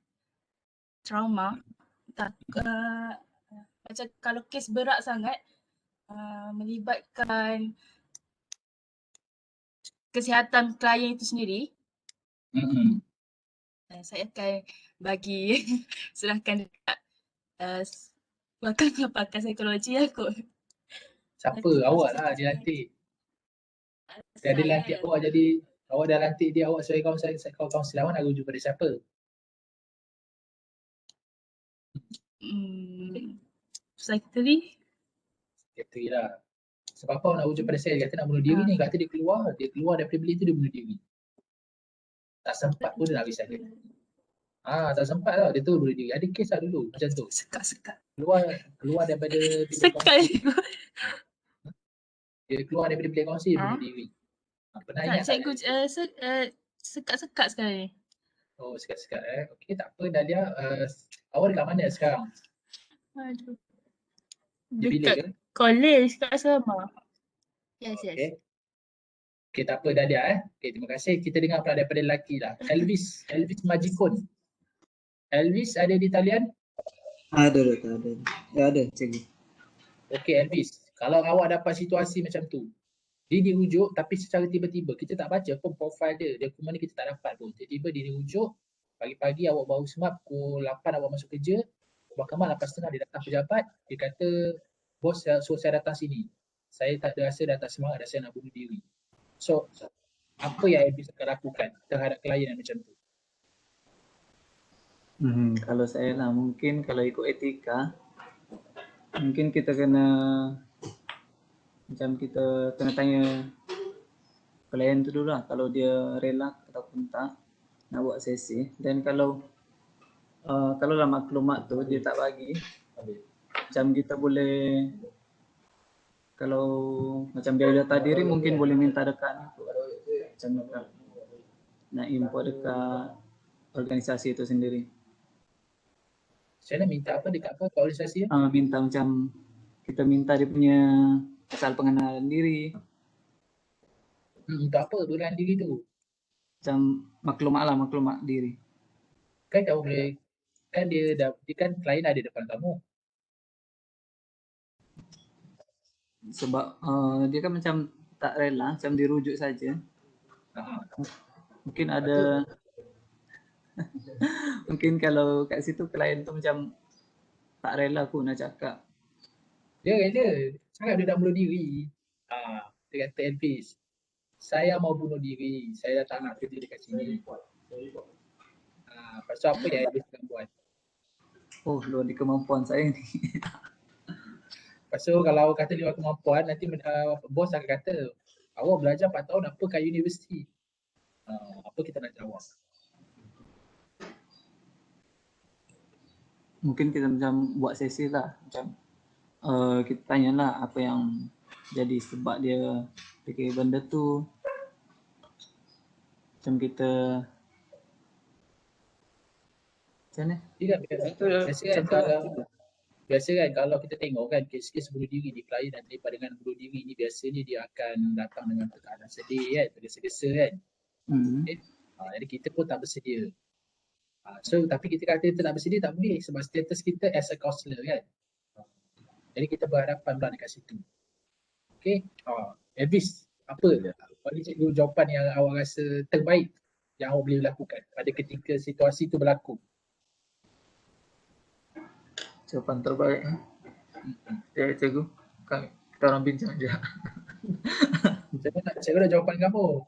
macam kalau kes berat sangat melibatkan kesihatan klien itu sendiri, saya akan bagi serahkan dekat pakar psikologi aku. Siapa? Awak lah dia lantik. Dia ada lantik awak jadi, awak dah lantik dia awak sebagai kaunselor, awak nak rujuk pada siapa? Secretary lah. Sebab apa awak nak rujuk pada saya? Dia kata nak bunuh diri ni, kata dia keluar daripada bilik tu dia bunuh diri. Tak sempat pun dia nak risau dia. Tak sempat tau, dia tu bunuh diri. Ada kes tak dulu macam tu? Sekat. Keluar daripada bilik kongsi. Dia keluar daripada bilik kongsi dia bunuh diri. Pernah ingat tak? Cikgu, sekat-sekat sekarang ni. Oh, sekat-sekat Okey, tak apa Dahlia. Awak dekat mana sekarang? Aduh. Di bilik ke? College kat asrama. Yes. Okey, tak apa Dahlia Okey, terima kasih. Kita dengar pula daripada lelaki lah. Elvis Majikun. Elvis ada di talian? Ada. Ya ada, cikgu. Okey Elvis, kalau awak dapat situasi macam tu, dia dirujuk tapi secara tiba-tiba, kita tak baca pun profil dia, dokumen ni kita tak dapat pun. Tiba-tiba dia dirujuk, pagi-pagi awak baru semap, pukul 8 awak masuk kerja, bahkan 8.30 dia datang pejabat, dia kata, bos suruh saya datang sini. Saya tak ada rasa dah tak semangat dah, saya nak bunuh diri. So, apa yang Elvis akan lakukan terhadap klien yang macam tu? Kalau saya lah, mungkin kalau ikut etika, mungkin kita kena tanya klien tu dulu lah, kalau dia rela ataupun tak nak buat sesi. Dan kalau lah maklumat tu dia tak bagi, macam kita boleh, kalau macam dia data diri mungkin boleh minta dekat macam nak info dekat organisasi itu sendiri. Saya nak minta apa dekat organisasi? Minta macam kita minta dia punya asal pengenalan diri. Untuk apa pengenalan diri tu? Macam maklumat diri. Kan tak boleh, kan dia kan klien ada depan kamu. Sebab dia kan macam tak rela, macam dirujuk saja. Mungkin ada mungkin kalau kat situ klien tu macam tak rela aku nak cakap. Dia rela, cakap dia nak bunuh diri. Dia kata Elvis, saya mau bunuh diri, saya dah tak nak kerja dekat sini. Pasal apa yang Elvis akan buat? Oh, luar di kemampuan saya ni. Pasal kalau awak kata luar kemampuan, nanti bos akan kata, awak belajar 4 tahun apa kat universiti? Apa kita nak jawab? Mungkin kita macam buat sesi lah, macam kita tanyalah apa yang jadi sebab dia fikir benda tu. Macam kita macam mana? Tidak, biasa kan kalau kita tengok kan kes-kes bunuh diri ni, klien dan terlibat dengan bunuh diri ni biasanya dia akan datang dengan tekanan sedih kan, tergesa-gesa kan. Okay? Jadi kita pun tak bersedia. So tapi kita kata kita tak bersedia tak boleh sebab status kita as a counselor kan. Jadi kita berhadapan pula dekat situ. Okay. Elvis, apa bagi cikgu jawapan yang awak rasa terbaik yang awak boleh lakukan pada ketika situasi tu berlaku? Jawapan terbaik cikgu, kita orang bincang je. Cikgu dah jawapan kamu.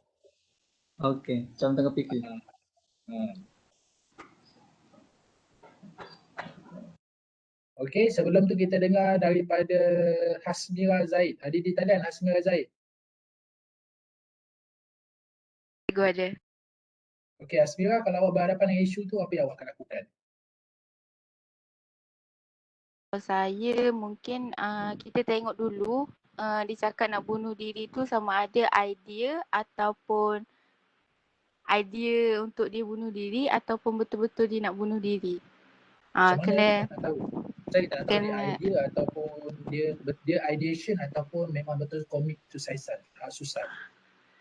Okey, macam tengah fikir. Okey, sebelum tu kita dengar daripada Hasmira Zaid. Ada di talian Hasmira Zaid. Cikgu ada. Okey, Hasmira, kalau awak berhadapan dengan isu tu, apa yang awak akan lakukan? Kalau saya mungkin kita tengok dulu dia cakap nak bunuh diri tu sama ada idea ataupun idea untuk dia bunuh diri ataupun betul-betul dia nak bunuh diri. Kena tak tahu. Saya tak tahu dia idea ataupun dia ideation ataupun memang betul commit to suicide.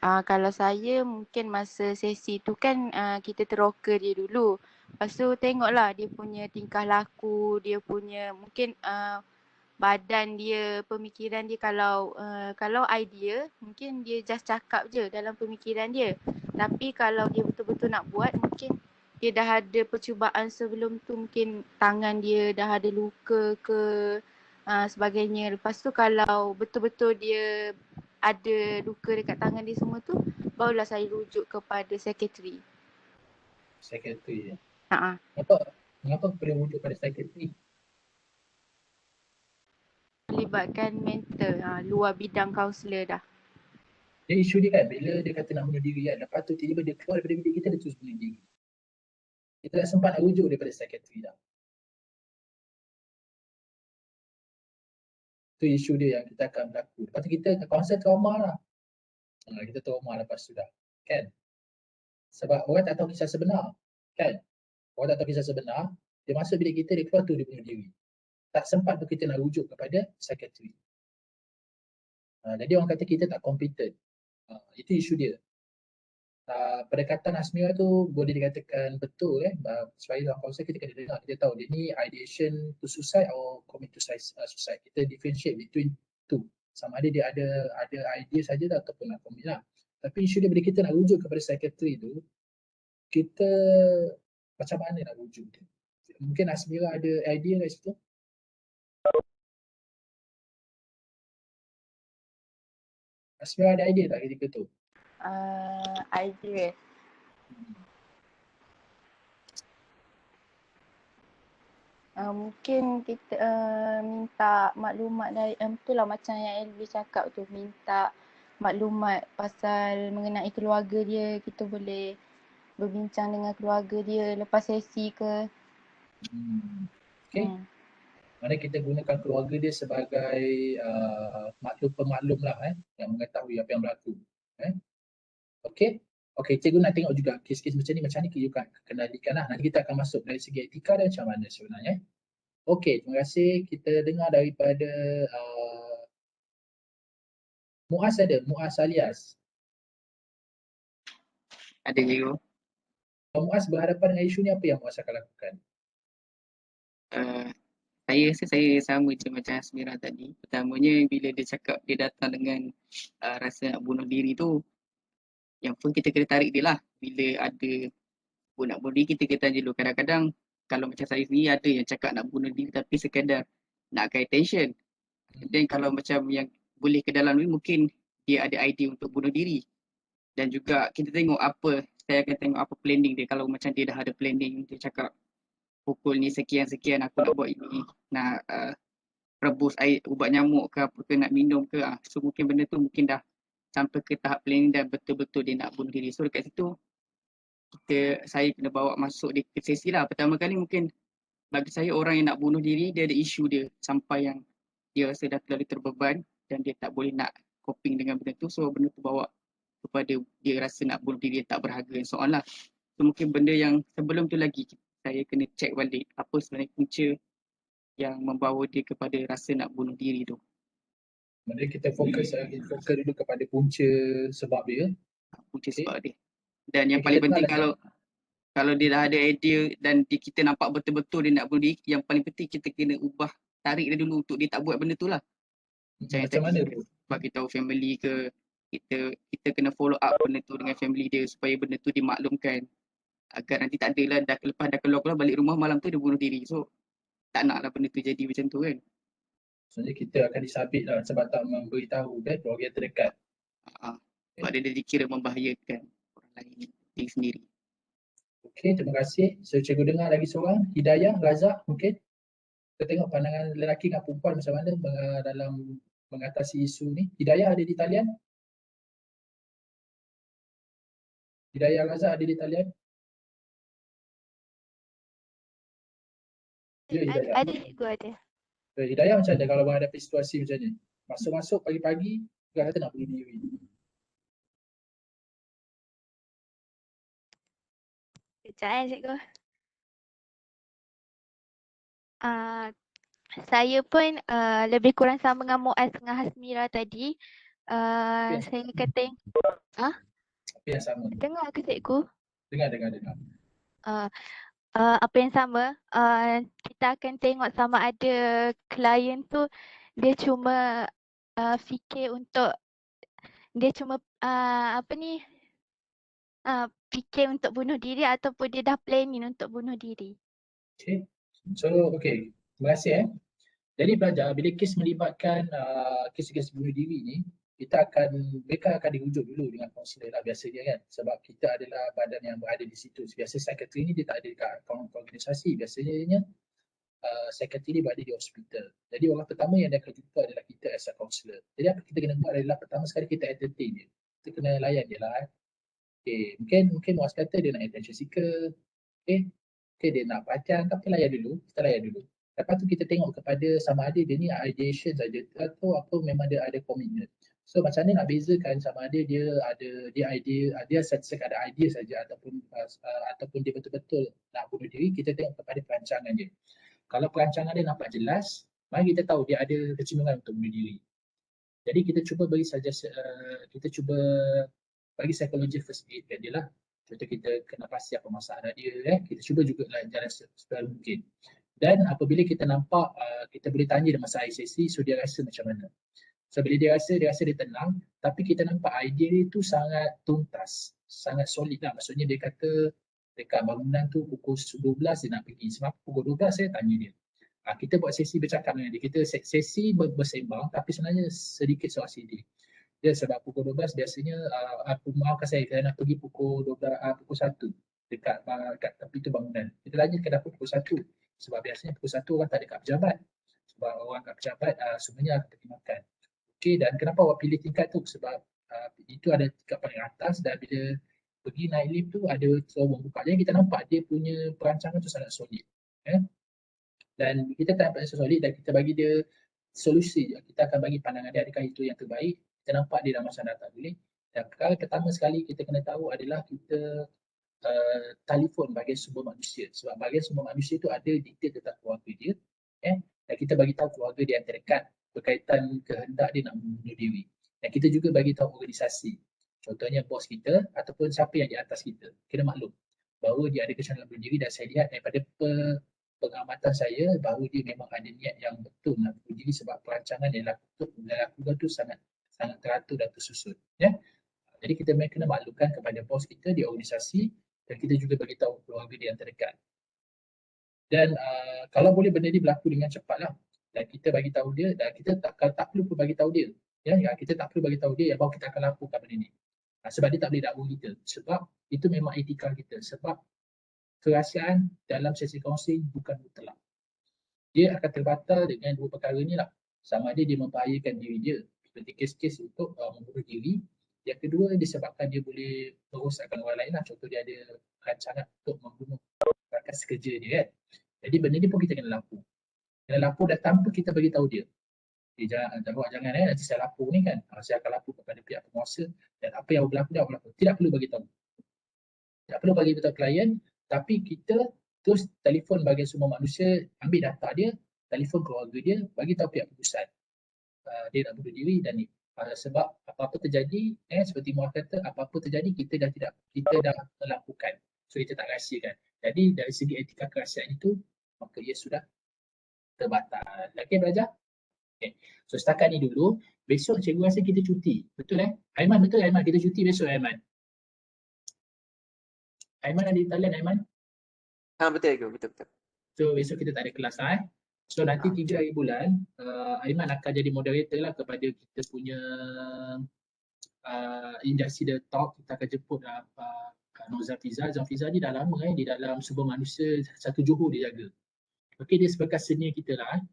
Kalau saya mungkin masa sesi tu kan kita teroka dia dulu. Lepas tu tengoklah dia punya tingkah laku, dia punya mungkin badan dia, pemikiran dia. Kalau idea mungkin dia just cakap je dalam pemikiran dia. Tapi kalau dia betul-betul nak buat mungkin dia dah ada percubaan sebelum tu, mungkin tangan dia dah ada luka ke sebagainya. Lepas tu kalau betul-betul dia ada luka dekat tangan dia semua tu, barulah saya rujuk kepada sekretari. Sekretari ya? Kenapa perlu rujuk pada sekretari? Melibatkan mental, luar bidang kaunselor dah. Dia isu dia kan, bila dia kata nak bunuh diri kan, lepas tu tiba-tiba dia keluar daripada bilik kita, dia terus bunuh diri. Kita tak sempat nak rujuk daripada sekretari dah. Itu isu dia yang kita akan berlaku. Lepas tu kita konsep trauma lah. Kita trauma lepas tu dah. Kan? Sebab orang tak tahu kisah sebenar. Kan? Orang tak tahu kisah sebenar, dia masuk bilik kita, dia keluar tu, dia bunuh diri. Tak sempat tu kita nak rujuk kepada sekretari. Jadi orang kata kita tak competent. Itu isu dia. Pendekatan Hasmira tu boleh dikatakan betul sebagai dalam kaunselor kita kena dengar, kita tahu dia ni ideation to suicide or commit to suicide. Kita differentiate between two. Sama ada dia ada idea saja ataupun nak commit lah. Tapi isu dia bila kita nak rujuk kepada sekretari tu, kita macam mana nak rujuk dia? Mungkin Hasmira ada idea kat situ? Hasmira ada idea tak ketika tu? Idea. Mungkin kita minta maklumat dari betul lah macam yang Elvi cakap tu, minta maklumat pasal mengenai keluarga dia. Kita boleh berbincang dengan keluarga dia lepas sesi ke. Okay. Mana kita gunakan keluarga dia sebagai maklum-pemaklum lah yang mengetahui apa yang berlaku. Okay. Okey, cikgu nak tengok juga kes-kes macam ni you kendalikan lah. Nanti kita akan masuk dari segi etika dan macam mana sebenarnya. Okey, terima kasih. Kita dengar daripada Muaz ada, Muaz Alias. Ada cikgu. Kalau Muaz berhadapan dengan isu ni, apa yang Muaz akan lakukan? Saya rasa saya sama macam Hasmira tadi. Pertamanya bila dia cakap dia datang dengan rasa nak bunuh diri tu, yang pun kita kena tarik dia lah. Bila ada nak bunuh diri, kita kena tanya dulu. Kadang-kadang kalau macam saya sendiri ada yang cakap nak bunuh diri tapi sekadar nakkan attention. Dan kalau macam yang boleh ke dalam ni, mungkin dia ada idea untuk bunuh diri. Dan juga kita tengok saya akan tengok apa planning dia. Kalau macam dia dah ada planning, dia cakap pukul ni sekian-sekian aku nak buat ini, nak rebus air ubat nyamuk ke apa ke, nak minum ke. So mungkin benda tu mungkin dah sampai ke tahap planning dan betul-betul dia nak bunuh diri. So dekat situ saya kena bawa masuk dia ke sesi lah. Pertama kali mungkin bagi saya orang yang nak bunuh diri dia ada isu dia sampai yang dia rasa dah terlalu terbeban dan dia tak boleh nak coping dengan benda tu, so benda tu bawa kepada dia rasa nak bunuh diri, tak berharga and so on lah. So mungkin benda yang sebelum tu lagi saya kena check balik apa sebenarnya punca yang membawa dia kepada rasa nak bunuh diri tu. Maksudnya kita fokus dulu kepada punca sebab dia. Punca Okay. sebab dia. Dan yang Okay, paling kita penting kenal kalau dia dah ada idea dan kita nampak betul-betul dia nak bunuh diri, yang paling penting kita kena ubah, tarik dia dulu untuk dia tak buat benda tu lah. macam mana tu? Bagi tahu family ke, kita kena follow up benda tu dengan family dia supaya benda tu dimaklumkan, agar nanti tak adalah dah keluar balik rumah malam tu dia bunuh diri. So tak naklah benda tu jadi macam tu kan. Maksudnya kita akan disabit lah sebab tak memberitahu kan keluarga terdekat. Sebab dia dikira membahayakan orang lain, diri sendiri. Okey, terima kasih. So, cikgu dengar lagi seorang, Hidayah, Razak mungkin. Kita tengok pandangan lelaki dan perempuan macam mana dalam mengatasi isu ni. Hidayah ada di talian? Hidayah, Razak ada di talian? Ya, Hidayah. Ada cikgu ada. Hidayah macam mana kalau menghadapi situasi macam ni? Masuk-masuk pagi-pagi, dia kata nak bunuh diri. Sekejap cikgu. Saya pun lebih kurang sama dengan Muaz dengan Hasmira tadi. Saya kata Apa yang sama? dengar ke cikgu? Dengar. Apa yang sama, kita akan tengok sama ada klien tu dia cuma fikir untuk fikir untuk bunuh diri ataupun dia dah planning untuk bunuh diri. Okay. So, okay. Terima kasih. Jadi pelajar, bila kes melibatkan kes-kes bunuh diri ni, mereka akan dirujuk dulu dengan kaunselor lah biasanya kan. Sebab kita adalah badan yang berada di situ. Biasa psikiatri ni dia tak ada dekat organisasi. Biasanya psikiatri ni berada di hospital. Jadi orang pertama yang dia akan jumpa adalah kita as a counselor. Jadi apa kita kena buat adalah pertama sekali kita entertain dia. Kita kena layan dia lah. Okay. Mungkin Muaz kata dia nak attention seeker. Okay, dia nak perhatian, tapi layan dulu. Kita layan dulu. Lepas tu kita tengok kepada sama ada dia ni ideation saja atau apa memang dia ada komitmen. So macam mana nak bezakan sama ada dia sekadar idea saja ataupun dia betul-betul nak bunuh diri, kita tengok kepada perancangan dia. Kalau perancangan dia nampak jelas, mari kita tahu dia ada kecenderungan untuk bunuh diri. Jadi kita cuba bagi psikologi first aid kat dia lah. Contoh kita kena pasti apa masalah dia, kita cuba juga jalan sebaik mungkin. Dan apabila kita nampak, kita boleh tanya dia masa air sesi, so dia rasa macam mana. So bila dia rasa dia tenang, tapi kita nampak idea dia tu sangat tuntas, sangat solid lah. Maksudnya dia kata dekat bangunan tu pukul 12 dia nak pergi. Sebab pukul 12 saya tanya dia. Kita buat sesi bercakap dengan dia. Kita sesi bersembang tapi sebenarnya sedikit soal CD. Dia sebab pukul 12 biasanya maafkan saya kerana nak pergi pukul 1 dekat tepi tu bangunan. Kita tanya kenapa pukul 1? Sebab biasanya pukul 1 orang tak ada kat pejabat. Sebab orang kat pejabat sebenarnya akan pergi makan. Okey, dan kenapa awak pilih tingkat tu? Sebab itu ada tingkat paling atas dan bila pergi naik lift tu ada terowong buka. Jadi kita nampak dia punya perancangan tu sangat solid. Dan kita tak nampak solid dan kita bagi dia solusi. Kita akan bagi pandangan dia adakah itu yang terbaik. Kita nampak dia dalam masalah tak boleh. Dan pertama sekali kita kena tahu adalah kita telefon bahagian sumber manusia. Sebab bahagian sumber manusia itu ada detail tentang keluarga dia. Dan kita bagi tahu keluarga dia yang terdekat berkaitan kehendak dia nak bunuh diri. Dan kita juga bagi tahu organisasi. Contohnya bos kita ataupun siapa yang di atas kita. Kena maklum bahawa dia ada kecenderungan bunuh diri dan saya lihat daripada pengamatan saya bahawa dia memang ada niat yang betul nak bunuh diri sebab perancangan yang dilakukan tu sangat teratur dan tersusun. Jadi kita kena maklumkan kepada bos kita di organisasi dan kita juga bagi tahu keluarga dia yang terdekat. Dan kalau boleh benda ni berlaku dengan cepatlah. Dan kita bagi tahu dia dan kita tak perlu bagi tahu dia. Kita tak perlu bagi tahu dia bahawa kita akan lakukan benda ni. Sebab dia tak boleh dakwa kita. Sebab itu memang etika kita. Sebab kerahsiaan dalam sesi kaunseling bukan mutlak. Dia akan terbatal dengan dua perkara ni lah. Sama ada dia membahayakan diri dia seperti kes-kes untuk membunuh diri. Yang kedua disebabkan dia boleh merosakkan orang lain lah. Contoh dia ada rancangan untuk membunuh rakan sekerja dia kan. Jadi benda ni pun kita kena laku. Dan tanpa kita bagi tahu dia. Jangan nanti saya lapor ni kan. Saya akan lapor kepada pihak penguasa dan apa yang berlaku dia berlaku. Tidak perlu bagi tahu. Tak perlu bagi tahu klien, tapi kita terus telefon bagi semua manusia, ambil data dia, telefon keluarga dia, bagi tahu pihak perusahaan. Dia nak bunuh diri dan ni. Sebab apa-apa terjadi, seperti Muaz kata, apa-apa terjadi kita dah lakukan. So kita tak rahsiakan. Jadi dari segi etika kerahsiaan itu, maka ia sudah terbatal. Okey belajar? Okay. So setakat ni dulu, besok cikgu rasa kita cuti. Betul Aiman, betul Aiman? Kita cuti besok Aiman. Aiman ada di talian Aiman? Betul cikgu, betul. So besok kita tak ada kelas So nanti 3 hari bulan, Aiman akan jadi moderator lah kepada kita punya Induksi The Talk. Kita akan jemput Zafiza. Zafiza ni dah lama di dalam sebuah manusia satu Johor dia jaga. Okey, dia sebagai senior kita lah.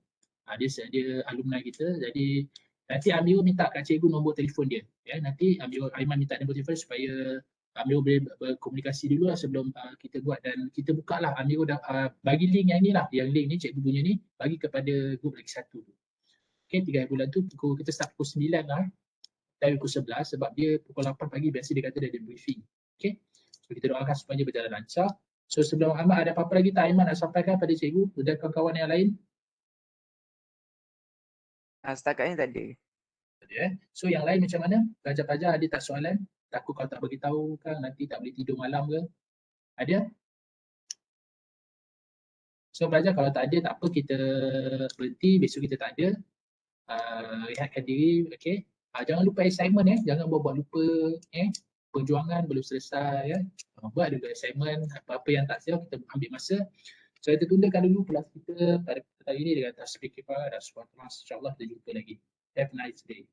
Dia alumni kita. Jadi nanti Amirul minta kat cikgu nombor telefon dia. Nanti Aiman minta nombor telefon supaya Amirul boleh berkomunikasi dulu lah sebelum kita buat, dan kita buka lah. Amirul dah bagi link yang ni lah, yang link ni cikgu punya ni bagi kepada grup lagi satu tu. Okay, 3 bulan tu kita start pukul 9 lah dari pukul 11 sebab dia pukul 8 pagi biasa dia kata dia ada briefing. Okay, so kita doakan supaya dia berjalan lancar. So sebelum Ahmad ada apa-apa lagi tak Aiman nak sampaikan pada cikgu dan kawan-kawan yang lain? Setakat ni tak ada. So yang lain macam mana? Pelajar-pelajar ada tak soalan? Takut kalau tak bagi tahu kan nanti tak boleh tidur malam ke? Ada? So pelajar kalau tak ada tak apa, kita berhenti, besok kita tak ada. Rehatkan diri, okey. Jangan lupa assignment jangan buat lupa perjuangan belum selesai buat dulu assignment, apa-apa yang tak siap kita ambil masa. So kita tundakan dulu kelas kita pada hari ini dengan tasbih kifayah dan subhanallah, insya-Allah kita jumpa lagi. Have a nice day.